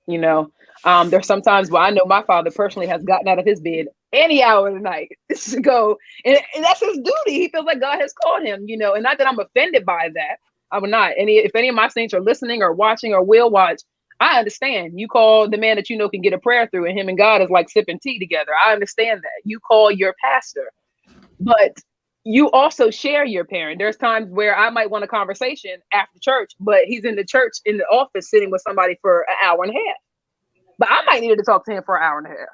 You know, there's sometimes where I know my father personally has gotten out of his bed any hour of the night to go. And that's his duty. He feels like God has called him, you know, and not that I'm offended by that. I would not. If any of my saints are listening or watching or will watch, I understand. You call the man that you know can get a prayer through, and him and God is like sipping tea together. I understand that. You call your pastor, but you also share your parent. There's times where I might want a conversation after church, but he's in the church in the office sitting with somebody for an hour and a half. But I might need to talk to him for an hour and a half.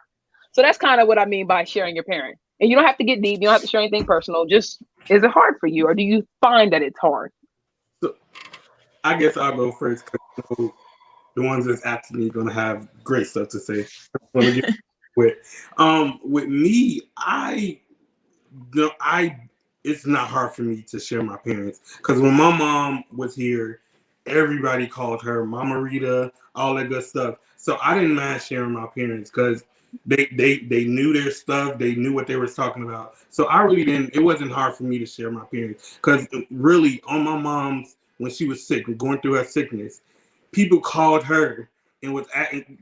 So that's kind of what I mean by sharing your parent. And you don't have to get deep. You don't have to share anything personal. Just, is it hard for you, or do you find that it's hard? So I guess I'll go first because the ones that's after me going to have great stuff to say. I'm going to get with me, it's not hard for me to share my parents because when my mom was here, everybody called her Mama Rita, all that good stuff. So I didn't mind sharing my parents because they knew their stuff, they knew what they were talking about. So I really didn't. It wasn't hard for me to share my parents because really on my mom's, when she was sick, going through her sickness, people called her and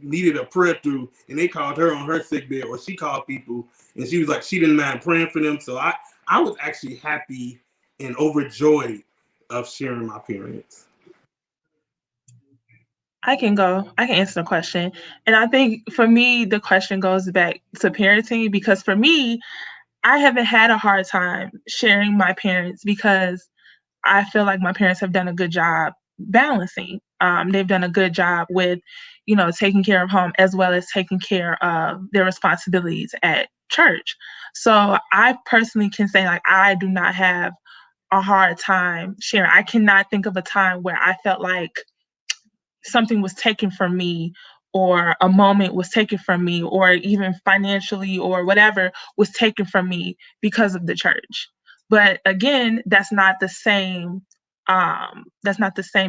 needed a prayer through, and they called her on her sick bed, or she called people, and she was like, she didn't mind praying for them. So I was actually happy and overjoyed of sharing my parents. I can answer the question. And I think for me, the question goes back to parenting because for me, I haven't had a hard time sharing my parents because I feel like my parents have done a good job balancing. They've done a good job with, you know, taking care of home as well as taking care of their responsibilities at church. So I personally can say like I do not have a hard time sharing. I cannot think of a time where I felt like something was taken from me or a moment was taken from me or even financially or whatever was taken from me because of the church. But again, that's not the same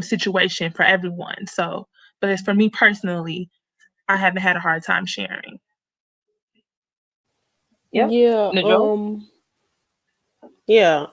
situation for everyone. So, but as for me personally, I haven't had a hard time sharing. Yep. Yeah. Yeah.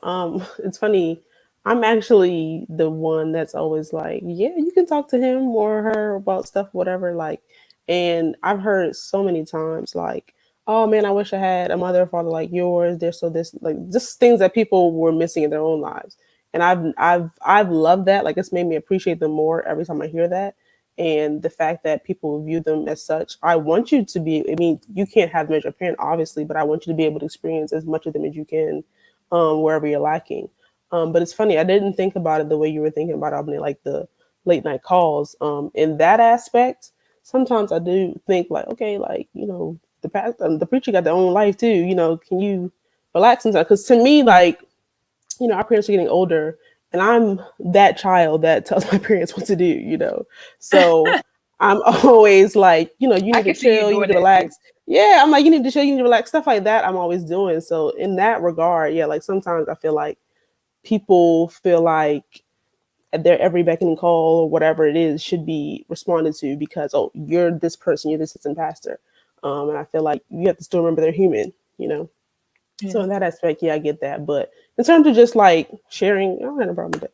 It's funny. I'm actually the one that's always like, yeah, you can talk to him or her about stuff, whatever. Like, and I've heard so many times, like, oh man, I wish I had a mother or father like yours. There's so this, like, just things that people were missing in their own lives. And I've loved that. Like, it's made me appreciate them more every time I hear that. And the fact that people view them as such, I want you to be, I mean, you can't have them as your parent, obviously, but I want you to be able to experience as much of them as you can wherever you're lacking. But it's funny, I didn't think about it the way you were thinking about it, like the late night calls. In that aspect, sometimes I do think like, okay, like, you know, the preacher got their own life too, you know, can you relax sometimes? Because to me, like, you know, our parents are getting older, and I'm that child that tells my parents what to do, you know. So I'm always like, you know, you I need to can see you chill, you need doing to that too. relax. Yeah, I'm like, you need to chill, you need to relax, stuff like that. I'm always doing. So in that regard, yeah, like sometimes I feel like people feel like their every beckoning call or whatever it is should be responded to because, oh, you're this person, you're this assistant pastor. And I feel like you have to still remember they're human, you know. So Yeah. in that aspect, yeah, I get that. But in terms of just like sharing, I don't have no problem with that.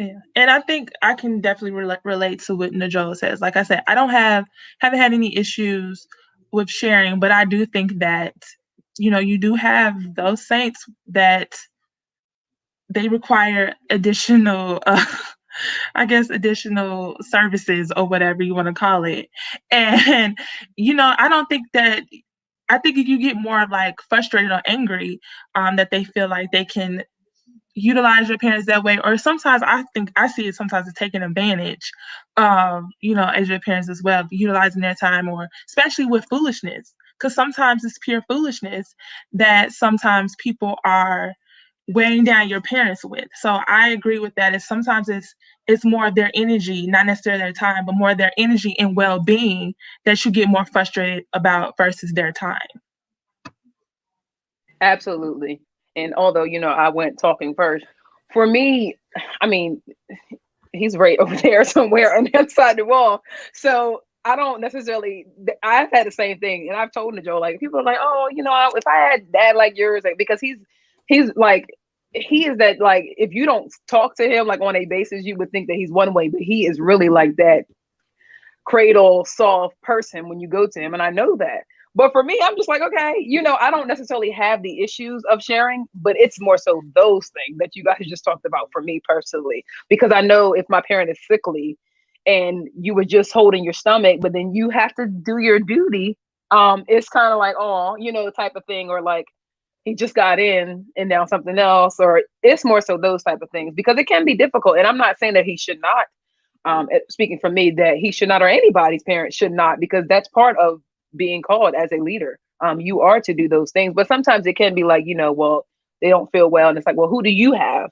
Yeah, and I think I can definitely relate to what Najola says. Like I said, I don't haven't had any issues with sharing, but I do think that you do have those saints that they require additional, I guess, additional services or whatever you want to call it. And I don't think that. I think if you get more like frustrated or angry, that they feel like they can utilize your parents that way, or sometimes I think I see it sometimes as taking advantage as your parents as well, utilizing their time, or especially with foolishness, because sometimes it's pure foolishness that sometimes people are weighing down your parents with. So I agree with that. Is sometimes it's more of their energy, not necessarily their time, but more of their energy and well-being that you get more frustrated about versus their time. Absolutely. And although, I went talking first, for me, I mean, he's right over there somewhere on the other side of the wall. So I don't necessarily, I've had the same thing. And I've told Joe, like, people are like, oh, if I had dad like yours, like, because he's like, he is that, like, if you don't talk to him like on a basis, you would think that he's one way, but he is really like that cradle soft person when you go to him, and I know that. But for me, I'm just like, okay, I don't necessarily have the issues of sharing, but it's more so those things that you guys just talked about for me personally, because I know if my parent is sickly and you were just holding your stomach, but then you have to do your duty, it's kind of like, oh, the type of thing, or like he just got in and now something else, or it's more so those type of things, because it can be difficult. And I'm not saying that he should not, speaking for me, that he should not, or anybody's parent should not, because that's part of being called as a leader. You are to do those things, but sometimes it can be like, well, they don't feel well, and it's like, well, who do you have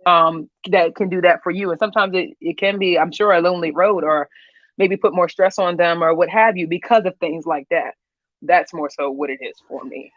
that can do that for you? And sometimes it can be, I'm sure, a lonely road, or maybe put more stress on them or what have you because of things like that. That's more so what it is for me.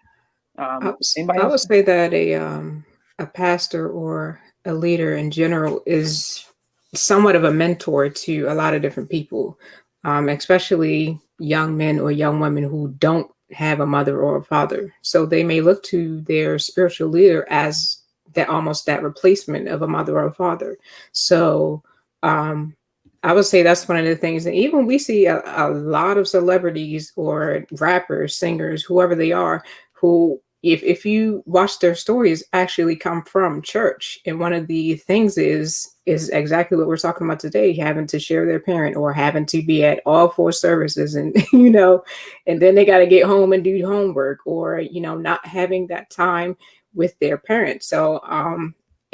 Anybody I else? would say that a pastor or a leader in general is somewhat of a mentor to a lot of different people, especially young men or young women who don't have a mother or a father. So they may look to their spiritual leader as that, almost that replacement of a mother or a father. So um, I would say that's one of the things. And even we see a lot of celebrities or rappers, singers, whoever they are, who, if you watch their stories, actually come from church. And one of the things is exactly what we're talking about today, having to share their parent or having to be at all four services, and and then they got to get home and do homework, or not having that time with their parents. So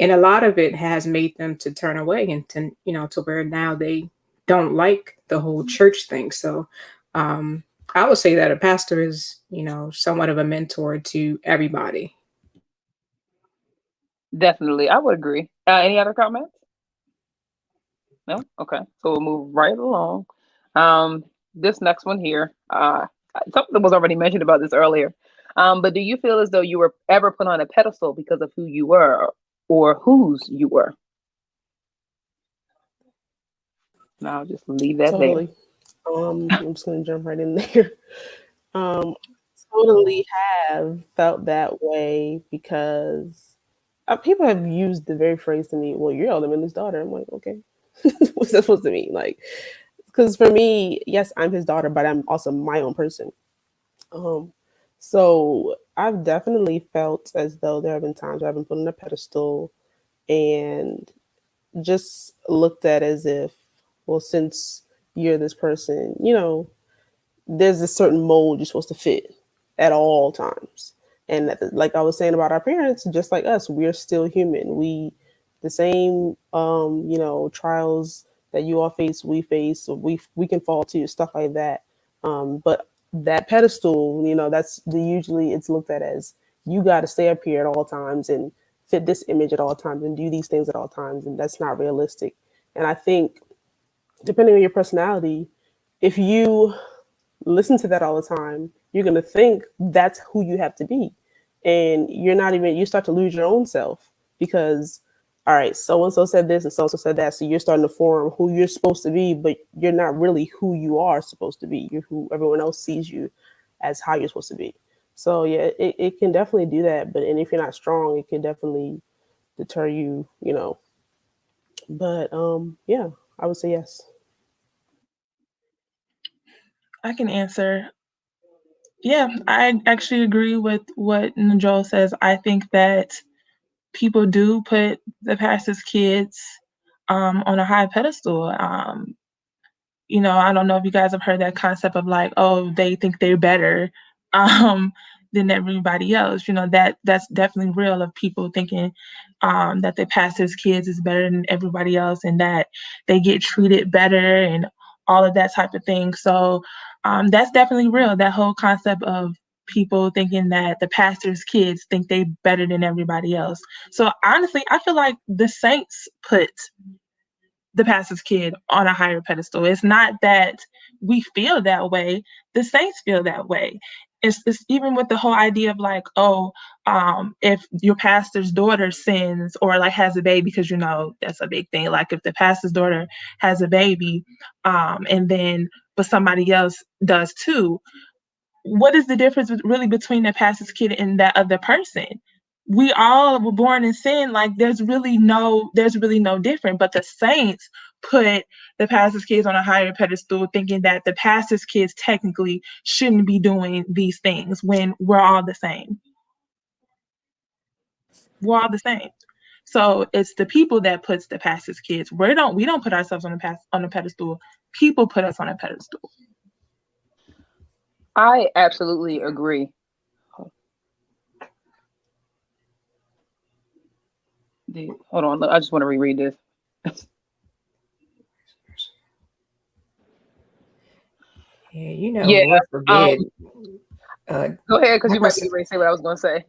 and a lot of it has made them to turn away, and to where now they don't like the whole church thing. So I would say that a pastor is, somewhat of a mentor to everybody. Definitely, I would agree. Any other comments? No? Okay. So we'll move right along. This next one here, something was already mentioned about this earlier. But do you feel as though you were ever put on a pedestal because of who you were or whose you were? Now I'll just leave that there. Totally. I'm just gonna jump right in there. Um, totally have felt that way because people have used the very phrase to me. Well, you're Elder Miller's daughter. I'm like, okay, what's that supposed to mean? Like, because for me, yes, I'm his daughter, but I'm also my own person. Um, so I've definitely felt as though there have been times where I've been put on a pedestal and just looked at as if, well, since you're this person, there's a certain mold you're supposed to fit at all times. And like I was saying about our parents, just like us, we're still human. The same, trials that you all face, we face. So we can fall too, stuff like that. But that pedestal, usually it's looked at as you got to stay up here at all times and fit this image at all times and do these things at all times, and that's not realistic. And I think, depending on your personality, if you listen to that all the time, you're going to think that's who you have to be. And you start to lose your own self because, all right, so and so said this and so and so said that. So you're starting to form who you're supposed to be, but you're not really who you are supposed to be. You're who everyone else sees you as how you're supposed to be. So yeah, it can definitely do that. And if you're not strong, it can definitely deter you, But yeah, I would say yes. I can answer. Yeah, I actually agree with what Joel says. I think that people do put the pastor's kids on a high pedestal. I don't know if you guys have heard that concept of like, oh, they think they're better um, than everybody else. That's definitely real, of people thinking that the pastor's kids is better than everybody else and that they get treated better and all of that type of thing. So that's definitely real. That whole concept of people thinking that the pastor's kids think they better than everybody else. So honestly, I feel like the saints put the pastor's kid on a higher pedestal. It's not that we feel that way. The saints feel that way. It's even with the whole idea of like, oh, if your pastor's daughter sins or like has a baby, because that's a big thing. Like if the pastor's daughter has a baby, and then but somebody else does too, what is the difference really between the pastor's kid and that other person? We all were born in sin. Like there's really no different. But the saints put the pastor's kids on a higher pedestal, thinking that the pastor's kids technically shouldn't be doing these things when we're all the same. We're all the same. So it's the people that puts the pastor's kids. We don't put ourselves on a pedestal. People put us on a pedestal. I absolutely agree. Hold on, I just want to reread this. Yeah, Yeah, Lord forbid. Go ahead, because you might be ready to say what I was going to say.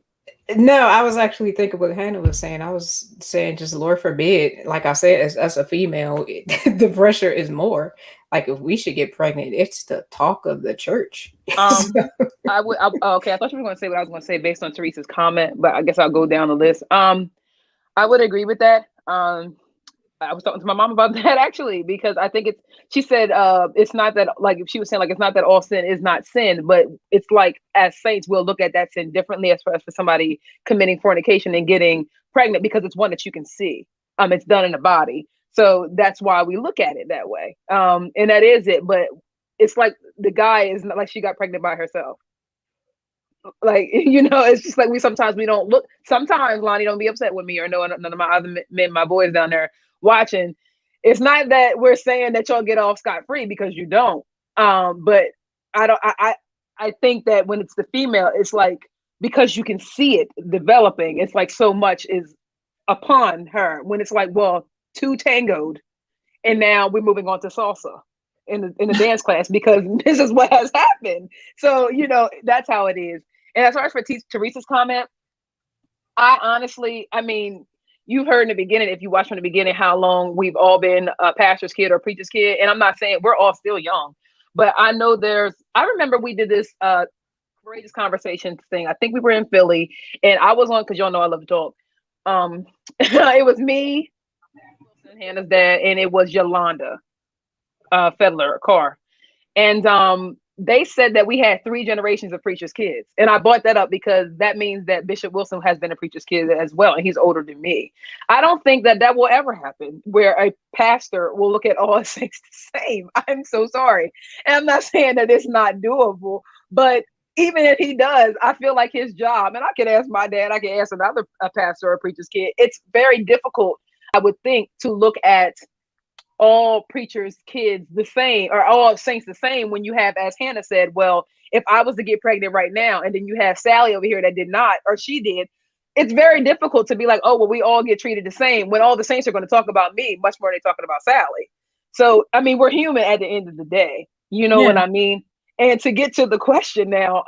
No, I was actually thinking what Hannah was saying. I was saying just Lord forbid, like I said, as a female, the pressure is more. Like if we should get pregnant, it's the talk of the church. Okay, I thought you were going to say what I was going to say based on Teresa's comment, but I guess I'll go down the list. I would agree with that. I was talking to my mom about that actually, because I think she said, it's not that, like she was saying, like, it's not that all sin is not sin, but it's like as saints, we'll look at that sin differently as far as for somebody committing fornication and getting pregnant, because it's one that you can see. It's done in the body. So that's why we look at it that way. And that is it. But it's like the guy is not like she got pregnant by herself. Like, it's just like we don't look. Sometimes, Lonnie, don't be upset with me or none of my other men, my boys down there watching. It's not that we're saying that y'all get off scot-free, because you don't. But I think that when it's the female, it's like, because you can see it developing, it's like so much is upon her, when it's like, well, two tangoed and now we're moving on to salsa in the dance class, because this is what has happened. So that's how it is. And as far as for Teresa's comment, I mean, you've heard in the beginning, if you watch from the beginning, how long we've all been a pastor's kid or preacher's kid. And I'm not saying we're all still young, but I know I remember we did this courageous conversation thing. I think we were in Philly, and I was on, because y'all know I love to talk. It was me, Wilson, Hannah's dad, and it was Yolanda Fedler Carr. And they said that we had 3 generations of preachers' kids. And I brought that up because that means that Bishop Wilson has been a preacher's kid as well, and he's older than me. I don't think that will ever happen, where a pastor will look at all saints the same. I'm so sorry. And I'm not saying that it's not doable, but even if he does, I feel like his job, and I can ask my dad, I can ask a pastor or a preacher's kid, it's very difficult, I would think, to look at all preachers' kids the same, or all saints the same, when you have, as Hannah said, well, if I was to get pregnant right now, and then you have Sally over here that did not, or she did, it's very difficult to be like, oh, well, we all get treated the same when all the saints are going to talk about me much more than they're talking about Sally. So, I mean, we're human at the end of the day. You know what I mean? And to get to the question now,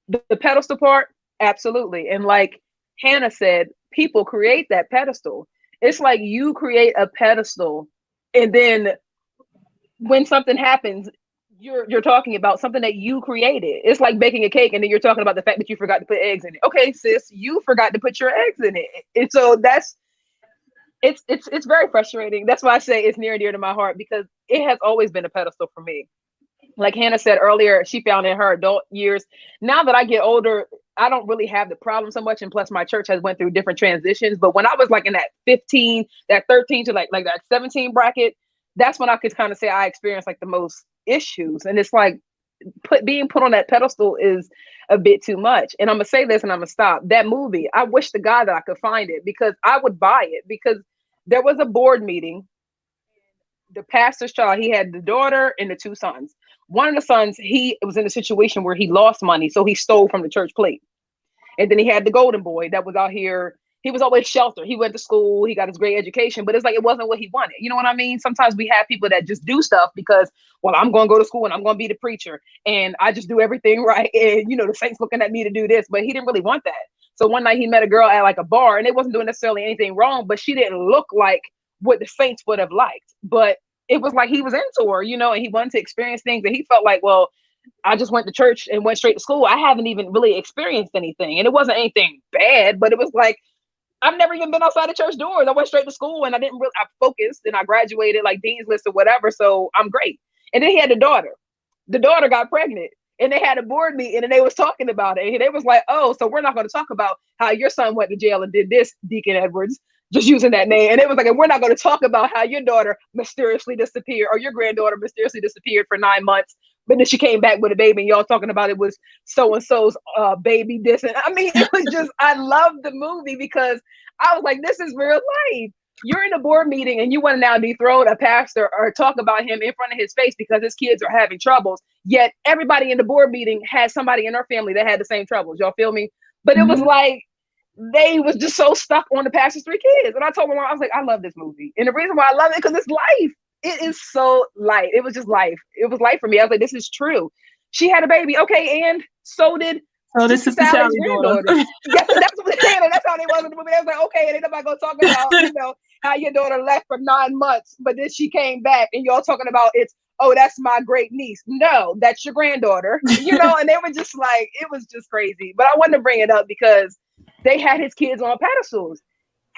the pedestal part, absolutely. And like Hannah said, people create that pedestal. It's like you create a pedestal, and then when something happens, you're talking about something that you created. It's like baking a cake, and then you're talking about the fact that you forgot to put eggs in it. Okay, sis, you forgot to put your eggs in it. And so it's very frustrating. That's why I say it's near and dear to my heart, because it has always been a pedestal for me. Like Hannah said earlier, she found in her adult years. Now that I get older, I don't really have the problem so much. And plus my church has went through different transitions. But when I was like in that 15, that 13 to like that 17 bracket, that's when I could kind of say I experienced like the most issues. And it's like being put on that pedestal is a bit too much. And I'm gonna say this and I'm gonna stop. That movie, I wish to God that I could find it, because I would buy it, because there was a board meeting. The pastor's child, he had the daughter and the two sons. One of the sons, he was in a situation where he lost money, so he stole from the church plate. And then he had the golden boy that was out here. He was always sheltered. He went to school. He got his great education, but it's like it wasn't what he wanted. You know what I mean? Sometimes we have people that just do stuff because, well, I'm going to go to school and I'm going to be the preacher, and I just do everything right. And, you know, the saints looking at me to do this, but he didn't really want that. So one night he met a girl at like a bar, and it wasn't doing necessarily anything wrong, but she didn't look like what the saints would have liked. But it was like he was into her, you know, and he wanted to experience things, and he felt like, well, I just went to church and went straight to school. I haven't even really experienced anything. And it wasn't anything bad, but it was like, I've never even been outside the church doors. I went straight to school, and I didn't really, I focused, and I graduated like dean's list or whatever. So I'm great. And then he had the daughter. The daughter got pregnant, and they had a board meeting, and they was talking about it. And they was like, oh, so we're not going to talk about how your son went to jail and did this, Deacon Edwards, just using that name. And it was like, and we're not going to talk about how your daughter mysteriously disappeared, or your granddaughter mysteriously disappeared for 9 months, but then she came back with a baby, and y'all talking about it was so-and-so's baby this. And I mean, it was just, I loved the movie because I was like, this is real life. You're in a board meeting and you want to now dethrone a pastor or talk about him in front of his face because his kids are having troubles. Yet everybody in the board meeting had somebody in their family that had the same troubles. Y'all feel me? But it was like, they was just so stuck on the pastor's 3 kids. And I told my mom, I was like, I love this movie. And the reason why I love it, because it's life. It is so light. It was just life. It was life for me. I was like, this is true. She had a baby. Okay, and so did this is Sally's granddaughter. Yes, that's what they said. And that's how they was in the movie. They was like, okay, and then nobody gonna talk about, you know, how your daughter left for 9 months, but then she came back, and y'all talking about it's, oh, that's my great niece. No, that's your granddaughter. You know, and they were just like, it was just crazy. But I wanted to bring it up because they had his kids on pedestals.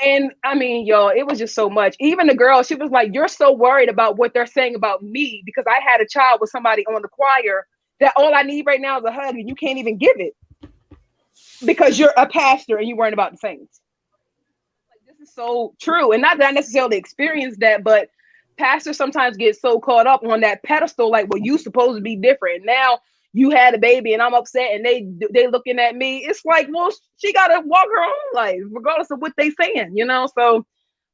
And I mean, y'all, it was just so much. Even the girl, she was like, you're so worried about what they're saying about me because I had a child with somebody on the choir that all I need right now is a hug, and you can't even give it because you're a pastor and you're worrying about the saints. Like, this is so true. And not that I necessarily experienced that, but pastors sometimes get so caught up on that pedestal, like, well, you supposed to be different. Now you had a baby and I'm upset, and they looking at me. It's like, well, she got to walk her own life regardless of what they saying, you know? So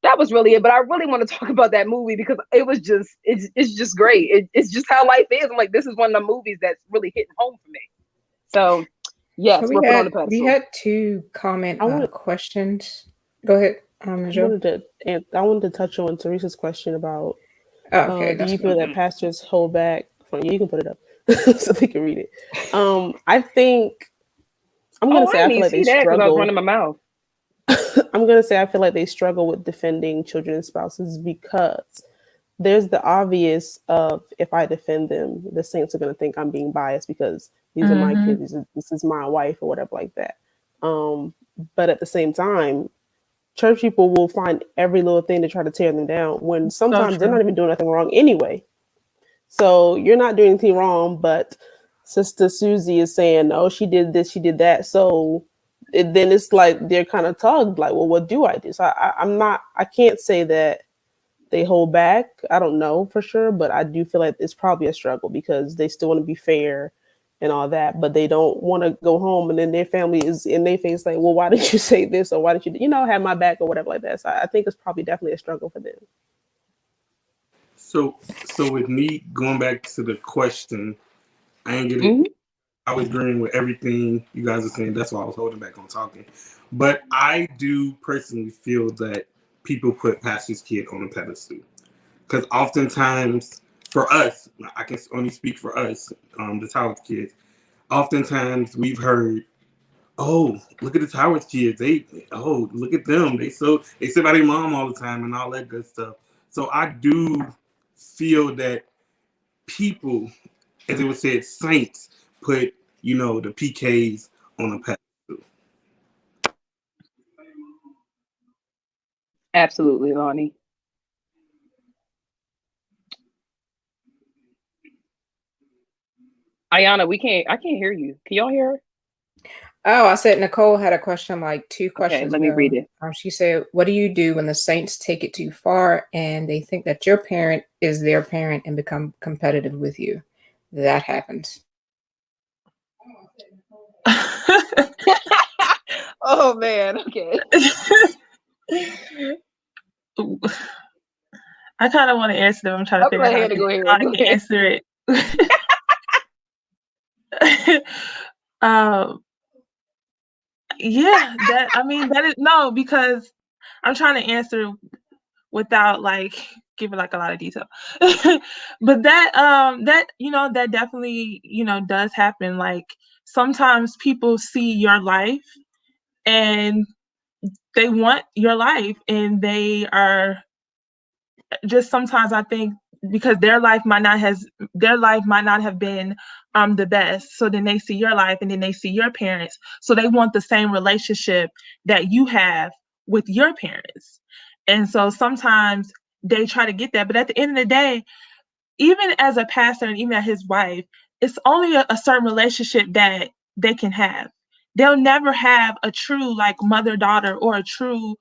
that was really it. But I really want to talk about that movie because it was just, it's just great. It's just how life is. I'm like, this is one of the movies that's really hitting home for me. So yes, so we're put on the pedestal. We had 2 comment questions. Go ahead, I wanted to touch on Teresa's question about do you feel that pastors hold back from, you can put it up so they can read it. I think I'm gonna say I feel like they struggle. I was running my mouth. I'm gonna say I feel like they struggle with defending children and spouses because there's the obvious of, if I defend them, the saints are gonna think I'm being biased because these are my kids, this is my wife or whatever like that. But at the same time, church people will find every little thing to try to tear them down when sometimes they're not even doing nothing wrong anyway. So you're not doing anything wrong, but Sister Susie is saying, oh, she did this, she did that. So then it's like they're kind of tugged, like, well, what do I do? So I can't say that they hold back. I don't know for sure, but I do feel like it's probably a struggle because they still want to be fair and all that, but they don't want to go home and then their family is in their face like, well, why did you say this? Or why did you, have my back or whatever like that. So I think it's probably definitely a struggle for them. So with me going back to the question, I ain't getting. Mhm. I was agreeing with everything you guys are saying. That's why I was holding back on talking. But I do personally feel that people put pastor's kid on a pedestal because oftentimes for us, I can only speak for us, the Towers kids. Oftentimes we've heard, "Oh, look at the Towers kids. Look at them. They sit by their mom all the time and all that good stuff." So I do feel that people, as it was said, saints put the PKs on a pedestal. Absolutely, Lonnie. Ayana, I can't hear you. Can y'all hear her? Oh, I said Nicole had a question like two Okay, questions let me ago. read it. She said, "What do you do when the Saints take it too far and they think that your parent is their parent and become competitive with you?" That happens. Oh man, okay. I kind of want to answer them. I'm trying to I'm figure out gonna how hand to go ahead. I Go can ahead. answer it. um, yeah, that is no, because I'm trying to answer without like giving like a lot of detail. But that definitely does happen. Like sometimes people see your life and they want your life, and they are just sometimes I think because their life might not have been the best. So then they see your life and then they see your parents. So they want the same relationship that you have with your parents. And so sometimes they try to get that. But at the end of the day, even as a pastor and even as his wife, it's only a certain relationship that they can have. They'll never have a true like mother-daughter or a true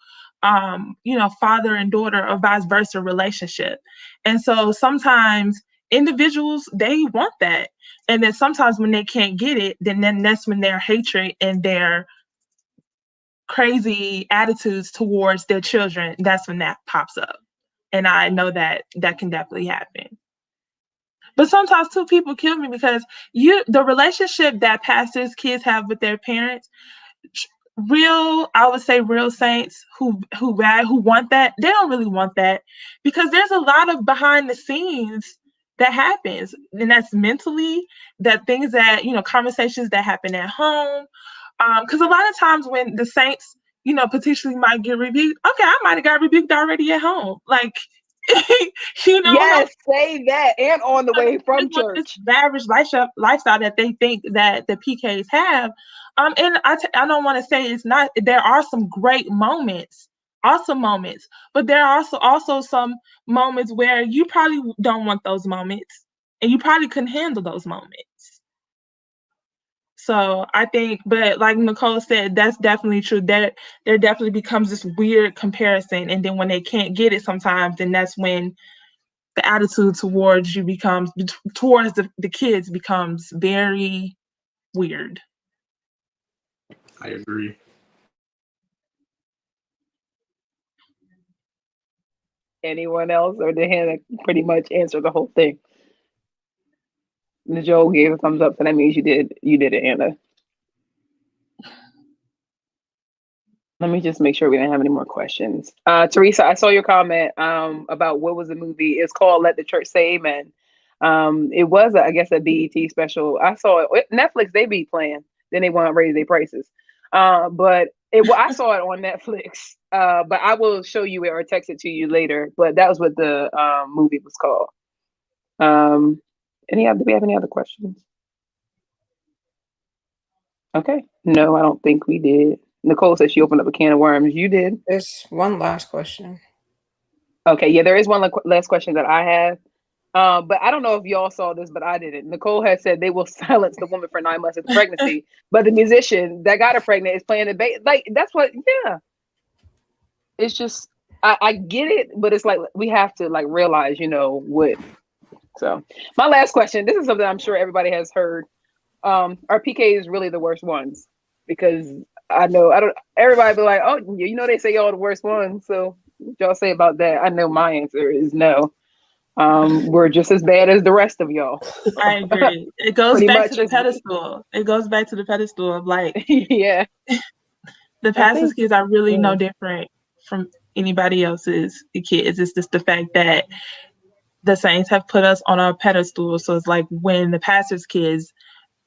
father and daughter or vice versa relationship. And so sometimes individuals they want that. And then sometimes when they can't get it, then that's when their hatred and their crazy attitudes towards their children, that's when that pops up. And I know that can definitely happen. But sometimes too, people kill me because the relationship that pastors' kids have with their parents, I would say real saints who want that, they don't really want that because there's a lot of behind the scenes that happens, and that's mentally, that things that conversations that happen at home. Because a lot of times when the saints, potentially might get rebuked, okay, I might have got rebuked already at home, like. Yes, say that, and on the way from This church. lavish lifestyle that they think that the PKs have. And I don't want to say it's not. There are some great moments, awesome moments, but there are also some moments where you probably don't want those moments, and you probably couldn't handle those moments. So I think, but like Nicole said, that's definitely true. There definitely becomes this weird comparison, and then when they can't get it sometimes, then that's when the attitude towards you towards the kids becomes very weird. I agree. Anyone else, or did Hannah pretty much answer the whole thing? Joel gave a thumbs up, so that means you did it, Hannah. Let me just make sure we don't have any more questions. Teresa, I saw your comment about what was the movie. It's called Let the Church Say Amen. It was, I guess, a BET special. I saw it. Netflix, they be playing. Then they want to raise their prices. But I saw it on Netflix. But I will show you it or text it to you later. But that was what the movie was called. Do we have any other questions? Okay. No, I don't think we did. Nicole said she opened up a can of worms. You did. There's one last question. Okay, yeah, there is one last question that I have. But I don't know if y'all saw this, but I didn't. Nicole had said they will silence the woman for 9 months of pregnancy, but the musician that got her pregnant is playing the bass. Like, that's what, yeah. It's just, I get it, but it's like we have to like realize, what. So my last question, this is something I'm sure everybody has heard. Are PKs really the worst ones? Because everybody be like, oh, they say y'all the worst ones. So what y'all say about that? I know my answer is no. We're just as bad as the rest of y'all. I agree. It goes Pretty back much to the it's- pedestal. It goes back to the pedestal of like yeah. the pastor's think- kids are really no different from anybody else's kids. It's just the fact that the saints have put us on a pedestal. So it's like when the pastor's kids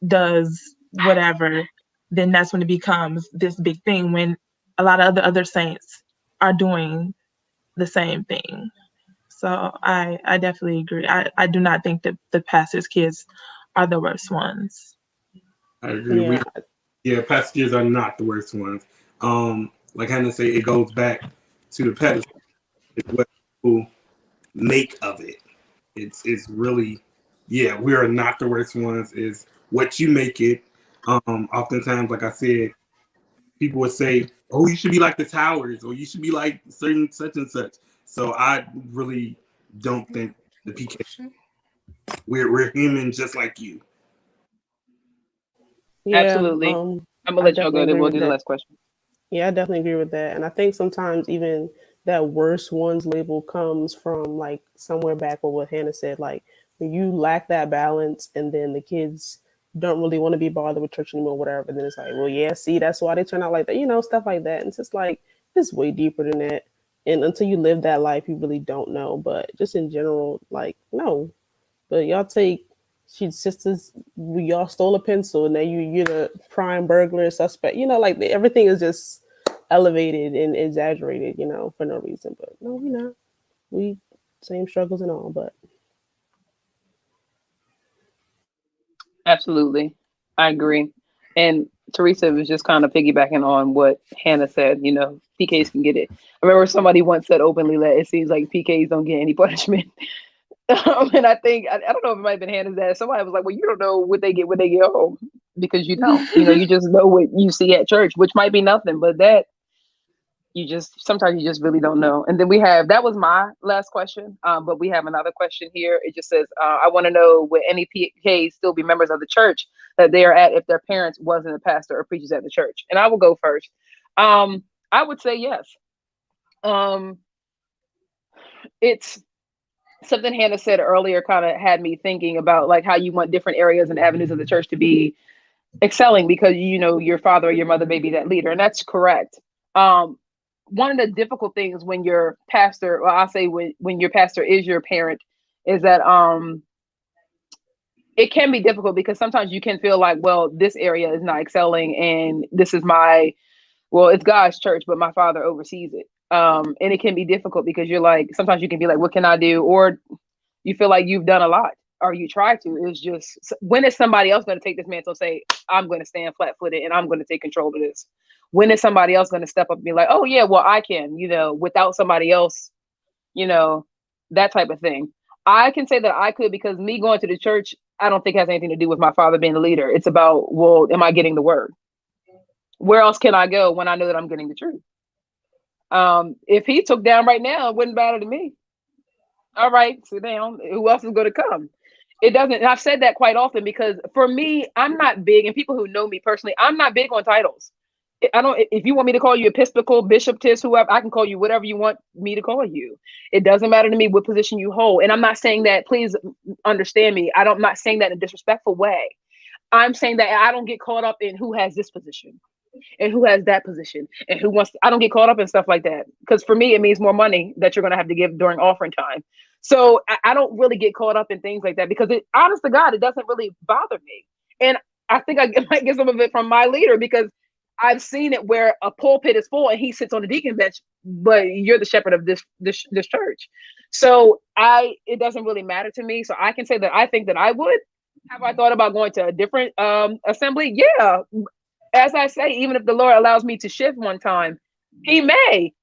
does whatever, then that's when it becomes this big thing when a lot of the other saints are doing the same thing. So I definitely agree. I do not think that the pastor's kids are the worst ones. I agree. Yeah. Passages are not the worst ones. Like Hannah said, it goes back to the pedestal. It's what people make of it. It's really, we are not the worst ones. Is what you make it. Oftentimes, like I said, people would say, "Oh, you should be like the towers, or you should be like certain such and such." So I really don't think the PK. We're human just like you. Yeah, Absolutely. I'm gonna let y'all go, then we'll do the last question. Yeah, I definitely agree with that. And I think sometimes even that worst ones label comes from like somewhere back with what Hannah said, like when you lack that balance and then the kids don't really want to be bothered with church anymore, whatever. And then it's like, well, yeah, see, that's why they turn out like that, stuff like that. And it's just like, it's way deeper than that. And until you live that life, you really don't know. But just in general, like, no. But y'all take sisters, y'all stole a pencil, and now you're the prime burglar suspect. Like everything is just elevated and exaggerated, for no reason. But no, we're not. We same struggles and all, but Absolutely. I agree. And Teresa was just kind of piggybacking on what Hannah said, PKs can get it. I remember somebody once said openly that it seems like PKs don't get any punishment. And I think, I don't know if it might have been Hannah's dad. Somebody was like, well, you don't know what they get when they get home because you don't. You just know what you see at church, which might be nothing, but that sometimes you just really don't know. And then that was my last question, but we have another question here. It just says, I want to know, would any PKs still be members of the church that they are at if their parents wasn't a pastor or preachers at the church? And I will go first. I would say yes. It's something Hannah said earlier kind of had me thinking about like how you want different areas and avenues of the church to be excelling because your father or your mother may be that leader, and that's correct. One of the difficult things when your pastor, or I'll say when your pastor is your parent, is that it can be difficult because sometimes you can feel like, well, this area is not excelling and this is it's God's church, but my father oversees it. And it can be difficult because you're like, sometimes you can be like, what can I do? Or you feel like you've done a lot or you try to. It's just, when is somebody else going to take this mantle and say, I'm going to stand flat footed and I'm going to take control of this? When is somebody else going to step up and be like, oh yeah, well I can, without somebody else, that type of thing. I can say that I could, because me going to the church, I don't think has anything to do with my father being the leader. It's about, well, am I getting the word? Where else can I go when I know that I'm getting the truth? If he took down right now, it wouldn't matter to me. All right, sit down. Who else is going to come? It doesn't. And I've said that quite often because for me, I'm not big, and people who know me personally, I'm not big on titles. I don't. If you want me to call you Episcopal, Bishopess, whoever, I can call you whatever you want me to call you. It doesn't matter to me what position you hold. And I'm not saying that. Please understand me. I'm not saying that in a disrespectful way. I'm saying that I don't get caught up in who has this position and who has that position and who wants I don't get caught up in stuff like that, because for me it means more money that you're going to have to give during offering time. So I don't really get caught up in things like that because honest to God, it doesn't really bother me. And I think I might get some of it from my leader because I've seen it where a pulpit is full and he sits on the deacon bench, but you're the shepherd of this church. So it doesn't really matter to me. So I can say that I think that I would. Have I thought about going to a different assembly? Yeah. As I say, even if the Lord allows me to shift one time, he may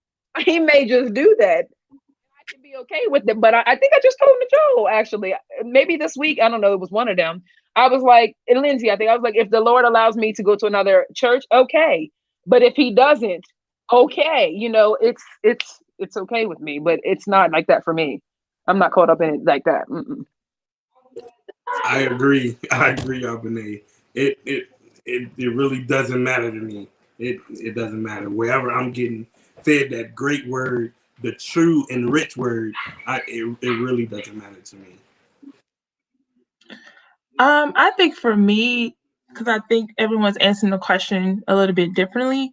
just do that. I can be okay with it. But I think I just told Nicole, actually, maybe this week, I don't know, it was one of them. I was like, and Lindsay, I was like, if the Lord allows me to go to another church, okay. But if he doesn't, okay, it's okay with me, but it's not like that for me. I'm not caught up in it like that. Mm-mm. I agree, Abene. It really doesn't matter to me. It doesn't matter. Wherever I'm getting fed that great word the true and rich word, it really doesn't matter to me. I think for me, because I think everyone's answering the question a little bit differently.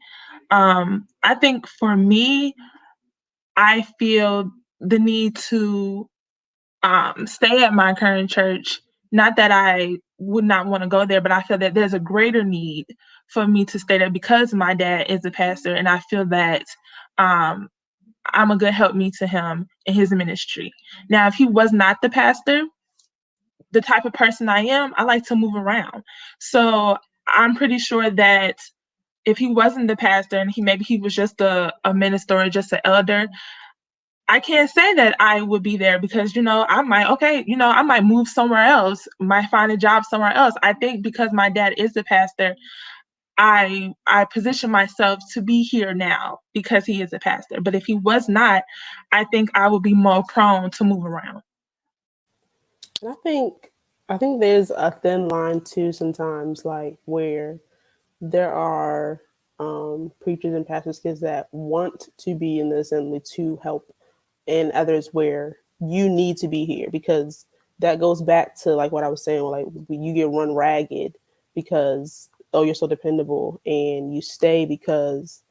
I think for me, I feel the need to stay at my current church. Not that I would not want to go there, but I feel that there's a greater need for me to stay there because my dad is a pastor, and I feel that I'm a good helpmeet to him in his ministry. Now, if he was not the pastor, the type of person I am, I like to move around. So I'm pretty sure that if he wasn't the pastor and maybe he was just a minister or just an elder, I can't say that I would be there because, I might move somewhere else, might find a job somewhere else. I think because my dad is the pastor, I position myself to be here now because he is a pastor. But if he was not, I think I would be more prone to move around. I think there's a thin line too sometimes, like where there are preachers and pastors' kids that want to be in the assembly to help, and others where you need to be here because that goes back to like what I was saying, like you get run ragged because you're so dependable, and you stay because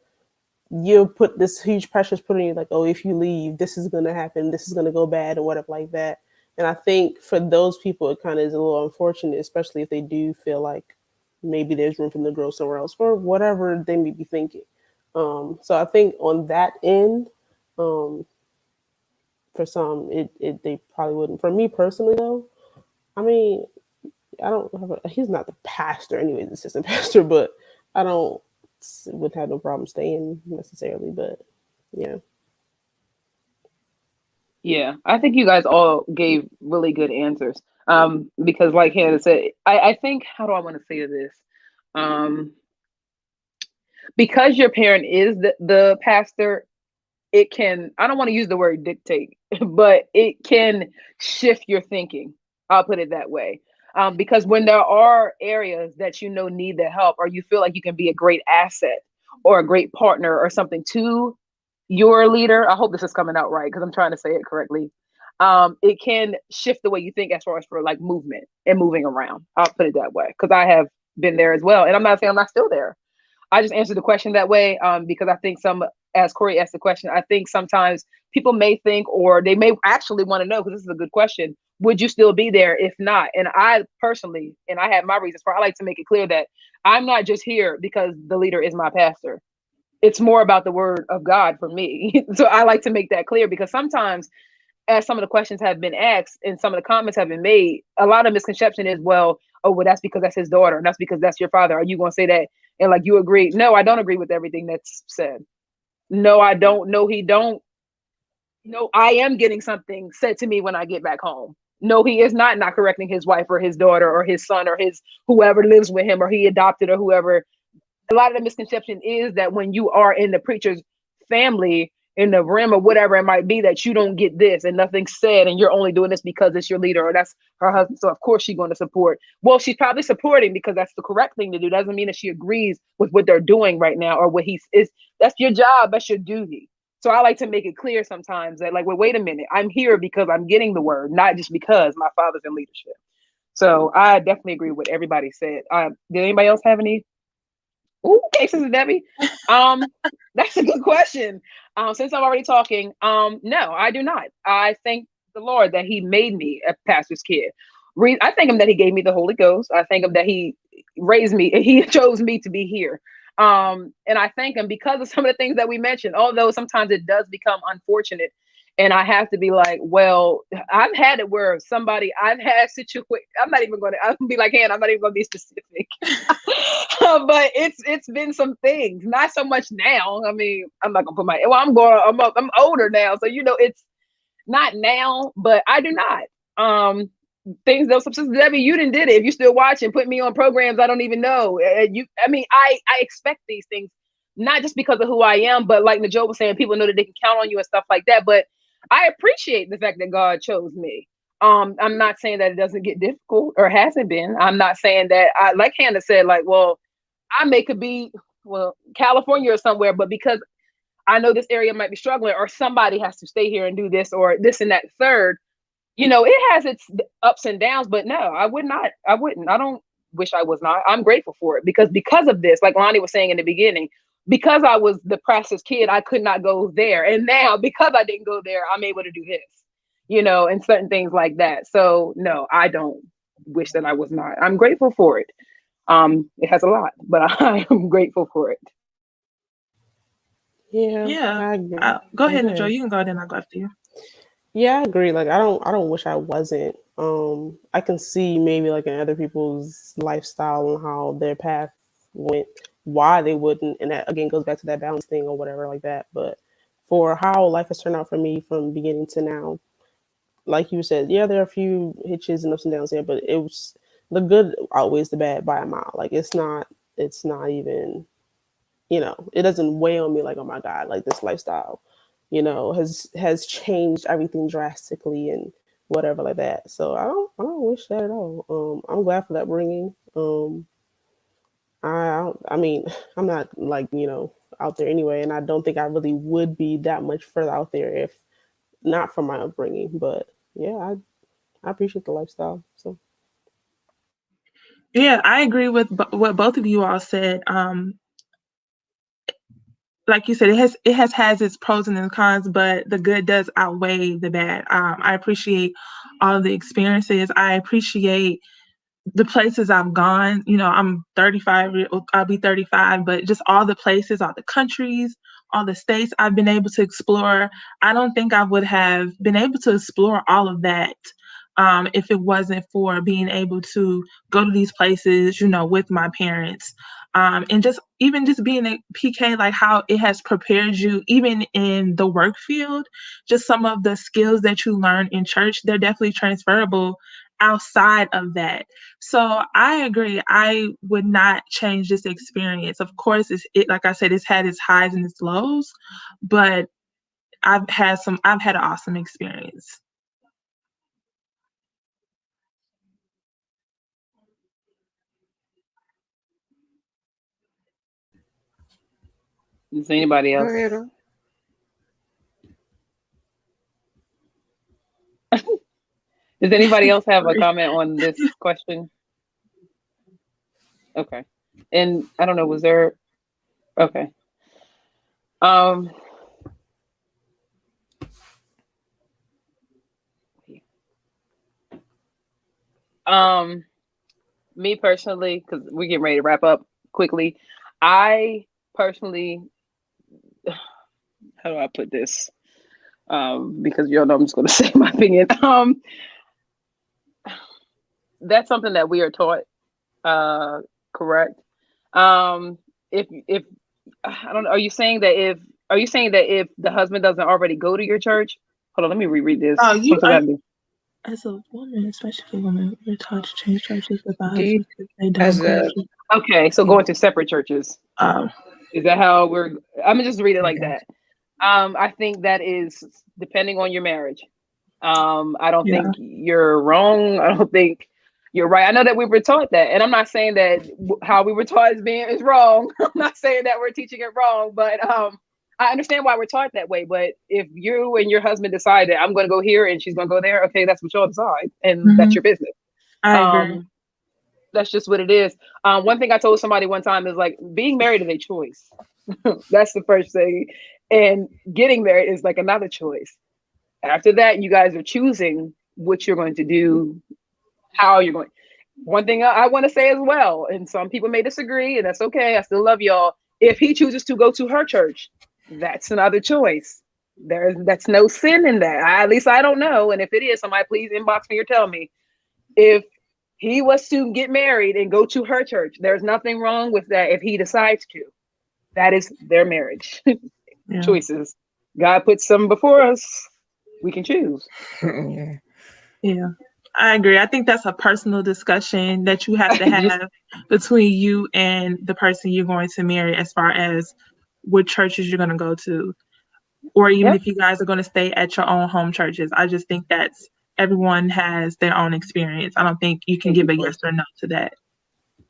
you put this huge pressure put on you, like, if you leave, this is going to happen, this is going to go bad, or whatever like that. And I think for those people, it kind of is a little unfortunate, especially if they do feel like maybe there's room for them to grow somewhere else for whatever they may be thinking. So I think on that end, for some, they probably wouldn't. For me personally, though, I mean, he's not the pastor anyway, the assistant pastor, but I would have no problem staying necessarily, but yeah. Yeah, I think you guys all gave really good answers. Because like Hannah said, I think, how do I want to say this? Because your parent is the pastor, it can, I don't want to use the word dictate, but it can shift your thinking. I'll put it that way. Because when there are areas that need the help, or you feel like you can be a great asset or a great partner or something to your leader, I hope this is coming out right because I'm trying to say it correctly. It can shift the way you think as far as for like movement and moving around. I'll put it that way because I have been there as well. And I'm not saying I'm not still there. I just answered the question that way because I think as Corey asked the question, I think sometimes people may think, or they may actually want to know, because this is a good question, would you still be there if not? And I personally, and I have my reasons for, I like to make it clear that I'm not just here because the leader is my pastor. It's more about the word of God for me. So I like to make that clear because sometimes, as some of the questions have been asked and some of the comments have been made, a lot of misconception is, well, that's because that's his daughter, and that's because that's your father. Are you going to say that? And like you agree? No, I don't agree with everything that's said. No, I don't. No, he don't. No, I am getting something said to me when I get back home. No, he is not correcting his wife or his daughter or his son or his whoever lives with him or he adopted or whoever. A lot of the misconception is that when you are in the preacher's family, in the rim or whatever it might be, that you don't get this and nothing's said and you're only doing this because it's your leader or that's her husband. So of course she's going to support. Well, she's probably supporting because that's the correct thing to do. Doesn't mean that she agrees with what they're doing right now or what that's your job. That's your duty. So I like to make it clear sometimes that, like, well, wait a minute, I'm here because I'm getting the word, not just because my father's in leadership. So I definitely agree with what everybody said. Did anybody else have any? Ooh, cases of Debbie. That's a good question. Since I'm already talking, no, I do not. I thank the Lord that He made me a pastor's kid. I thank Him that He gave me the Holy Ghost. I thank Him that He raised me and He chose me to be here. And I thank Him because of some of the things that we mentioned, although sometimes it does become unfortunate. And I have to be like, well, I've had it where I've had situation. I'm not even going to, I'm going to be like, Hannah, I'm not even going to be specific. But it's been some things, not so much now. I mean, I'm not going to put I'm older now. So, it's not now, but I do not. Things though, Sister Debbie, you didn't did it. If you're still watching, put me on programs I don't even know. I expect these things, not just because of who I am, but like Najwa was saying, people know that they can count on you and stuff like that. But I appreciate the fact that God chose me. I'm not saying that it doesn't get difficult or hasn't been. I'm not saying that like Hannah said, like, well, could be California or somewhere, but because I know this area might be struggling, or somebody has to stay here and do this, or this and that third. It has its ups and downs, but no, I wouldn't. I don't wish I was not. I'm grateful for it because of this, like Lonnie was saying in the beginning, because I was the precious kid, I could not go there. And now because I didn't go there, I'm able to do this, and certain things like that. So no, I don't wish that I was not. I'm grateful for it. It has a lot, but I am grateful for it. Yeah, I agree. Go ahead, Okay. Joe. You can go, then I'll go after you. Yeah, I agree. Like, I don't wish I wasn't. I can see maybe like in other people's lifestyle and how their path went, why they wouldn't, and that again goes back to that balance thing or whatever like that. But for how life has turned out for me from beginning to now, like you said, yeah, there are a few hitches and ups and downs there, but it was the good outweighs the bad by a mile. Like it's not even, it doesn't weigh on me like, oh my God, like this lifestyle, has changed everything drastically and whatever like that. So I don't wish that at all. I'm glad for that bringing. I mean, I'm not like, out there anyway, and I don't think I really would be that much further out there if not for my upbringing. But yeah, I appreciate the lifestyle. So Yeah, I agree with what both of you all said. Like you said, it has its pros and its cons, but the good does outweigh the bad. I appreciate all of the experiences. I appreciate the places I've gone. I'm 35, I'll be 35, but just all the places, all the countries, all the states I've been able to explore. I don't think I would have been able to explore all of that if it wasn't for being able to go to these places, with my parents. And even just being a PK, like how it has prepared you, even in the work field, just some of the skills that you learn in church, they're definitely transferable outside of that. So I agree. I would not change this experience. Of course, like I said, it's had its highs and its lows, but I've had an awesome experience. Is anybody Go else? ahead. Does anybody else have a comment on this question? Okay. And I don't know, was there okay. Um Me personally, because we're getting ready to wrap up quickly. I personally, how do I put this? Because you all know I'm just gonna say my opinion. That's something that we are taught, correct? If I don't know, are you saying that if the husband doesn't already go to your church? Hold on, let me reread this. Oh, you are, Something as a woman, especially for women, we're taught to change churches with our Do you, husbands if they don't as go a to. okay, so going to separate churches. Um, Is that how we're? I'm gonna just read it like okay. that. I think that is depending on your marriage. I don't yeah, think you're wrong. I don't think you're right. I know that we were taught that, and I'm not saying that how we were taught is wrong. I'm not saying that we're teaching it wrong, but I understand why we're taught that way. But if you and your husband decide that I'm going to go here and she's going to go there, okay, that's what y'all decide, and that's your business. I agree. That's just what it is. One thing I told somebody one time is like being married is a choice. That's the first thing, and getting married is like another choice. After that, you guys are choosing what you're going to do, how you're going. One thing I want to say as well, and some people may disagree, and that's okay. I still love y'all. If he chooses to go to her church, that's another choice. That's no sin in that. At least I don't know. And if it is, somebody please inbox me or tell me. If he was to get married and go to her church, there's nothing wrong with that if he decides to. That is their marriage. Yeah. Choices. God puts some before us. We can choose. Yeah. Yeah, I agree. I think that's a personal discussion that you have to have between you and the person you're going to marry, as far as what churches you're going to go to, or even if you guys are going to stay at your own home churches. I just think that's everyone has their own experience. I don't think you can give a yes or no to that.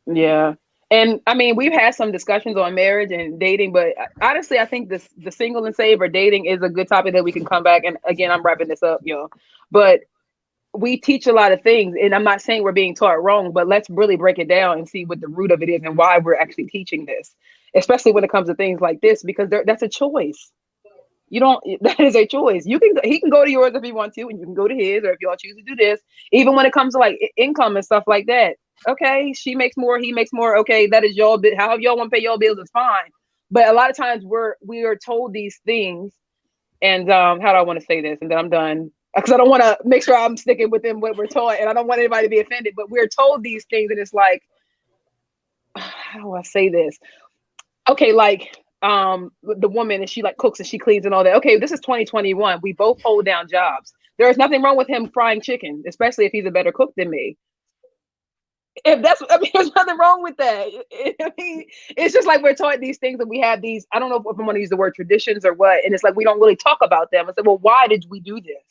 Yeah. And I mean, we've had some discussions on marriage and dating, but honestly, I think the single and save or dating is a good topic that we can come back. And again, I'm wrapping this up, but we teach a lot of things, and I'm not saying we're being taught wrong, but let's really break it down and see what the root of it is and why we're actually teaching this, especially when it comes to things like this, because that's a choice. That is a choice. He can go to yours if he wants to, and you can go to his, or if y'all choose to do this, even when it comes to like income and stuff like that. Okay, she makes more, he makes more. Okay, that is y'all bit. However y'all want to pay y'all bills, it's fine. But a lot of times we are told these things, and how do I want to say this? And then I'm done, because I don't want to make sure I'm sticking within what we're taught, and I don't want anybody to be offended. But we're told these things, and it's like, how do I say this? Okay, like the woman, and she like cooks and she cleans and all that. Okay, this is 2021. We both hold down jobs. There is nothing wrong with him frying chicken, especially if he's a better cook than me. There's nothing wrong with that. I mean, it's just like we're taught these things, and we have these, I don't know if I want to use the word traditions or what, and it's like we don't really talk about them. I said, well, why did we do this?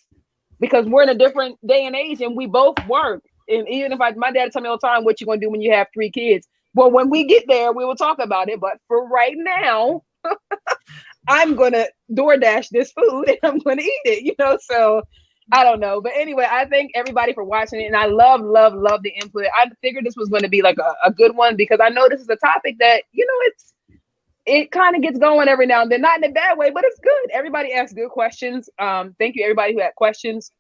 Because we're in a different day and age, and we both work. And even if my dad told me all the time, what you gonna do when you have 3 kids? Well, when we get there, we will talk about it. But for right now, I'm gonna DoorDash this food and I'm gonna eat it, so I don't know. But anyway, I thank everybody for watching it, and I love the input. I figured this was going to be like a good one, because I know this is a topic that, it kind of gets going every now and then, not in a bad way, but it's good. Everybody asked good questions. Thank you, everybody who had questions.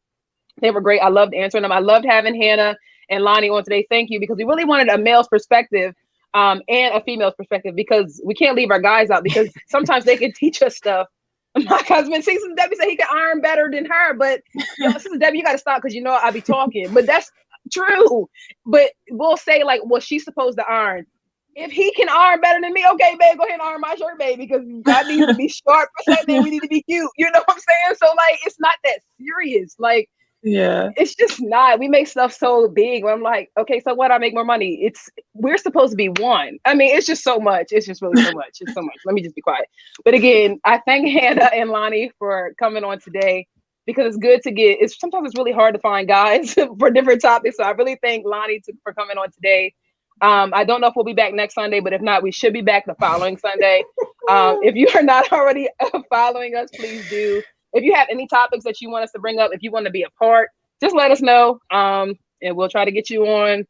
They were great. I loved answering them. I loved having Hannah and Lonnie on today. Thank you, because we really wanted a male's perspective and a female's perspective, because we can't leave our guys out, because sometimes they can teach us stuff. My husband, Sister Debbie said he can iron better than her, but Sister Debbie, you got to stop, because I be talking. But that's true. But we'll say like, well, she's supposed to iron. If he can iron better than me, okay, babe, go ahead and iron my shirt, babe, because I need to be sharp for something. We need to be cute. You know what I'm saying? So like, it's not that serious. Like, yeah, it's just not. We make stuff so big where I'm like, okay, so what? I make more money. We're supposed to be one. I mean, it's just so much. It's just really so much. It's so much. Let me just be quiet. But again, I thank Hannah and Lonnie for coming on today, because it's good to sometimes it's really hard to find guys for different topics. So I really thank Lonnie for coming on today. I don't know if we'll be back next Sunday, but if not, we should be back the following Sunday. If you are not already following us, please do. If you have any topics that you want us to bring up, if you want to be a part, just let us know, and we'll try to get you on.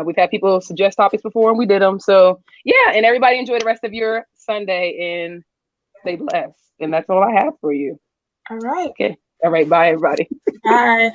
We've had people suggest topics before, and we did them. So yeah, and everybody enjoy the rest of your Sunday, and stay blessed. And that's all I have for you. All right. Okay. All right. Bye, everybody. Bye.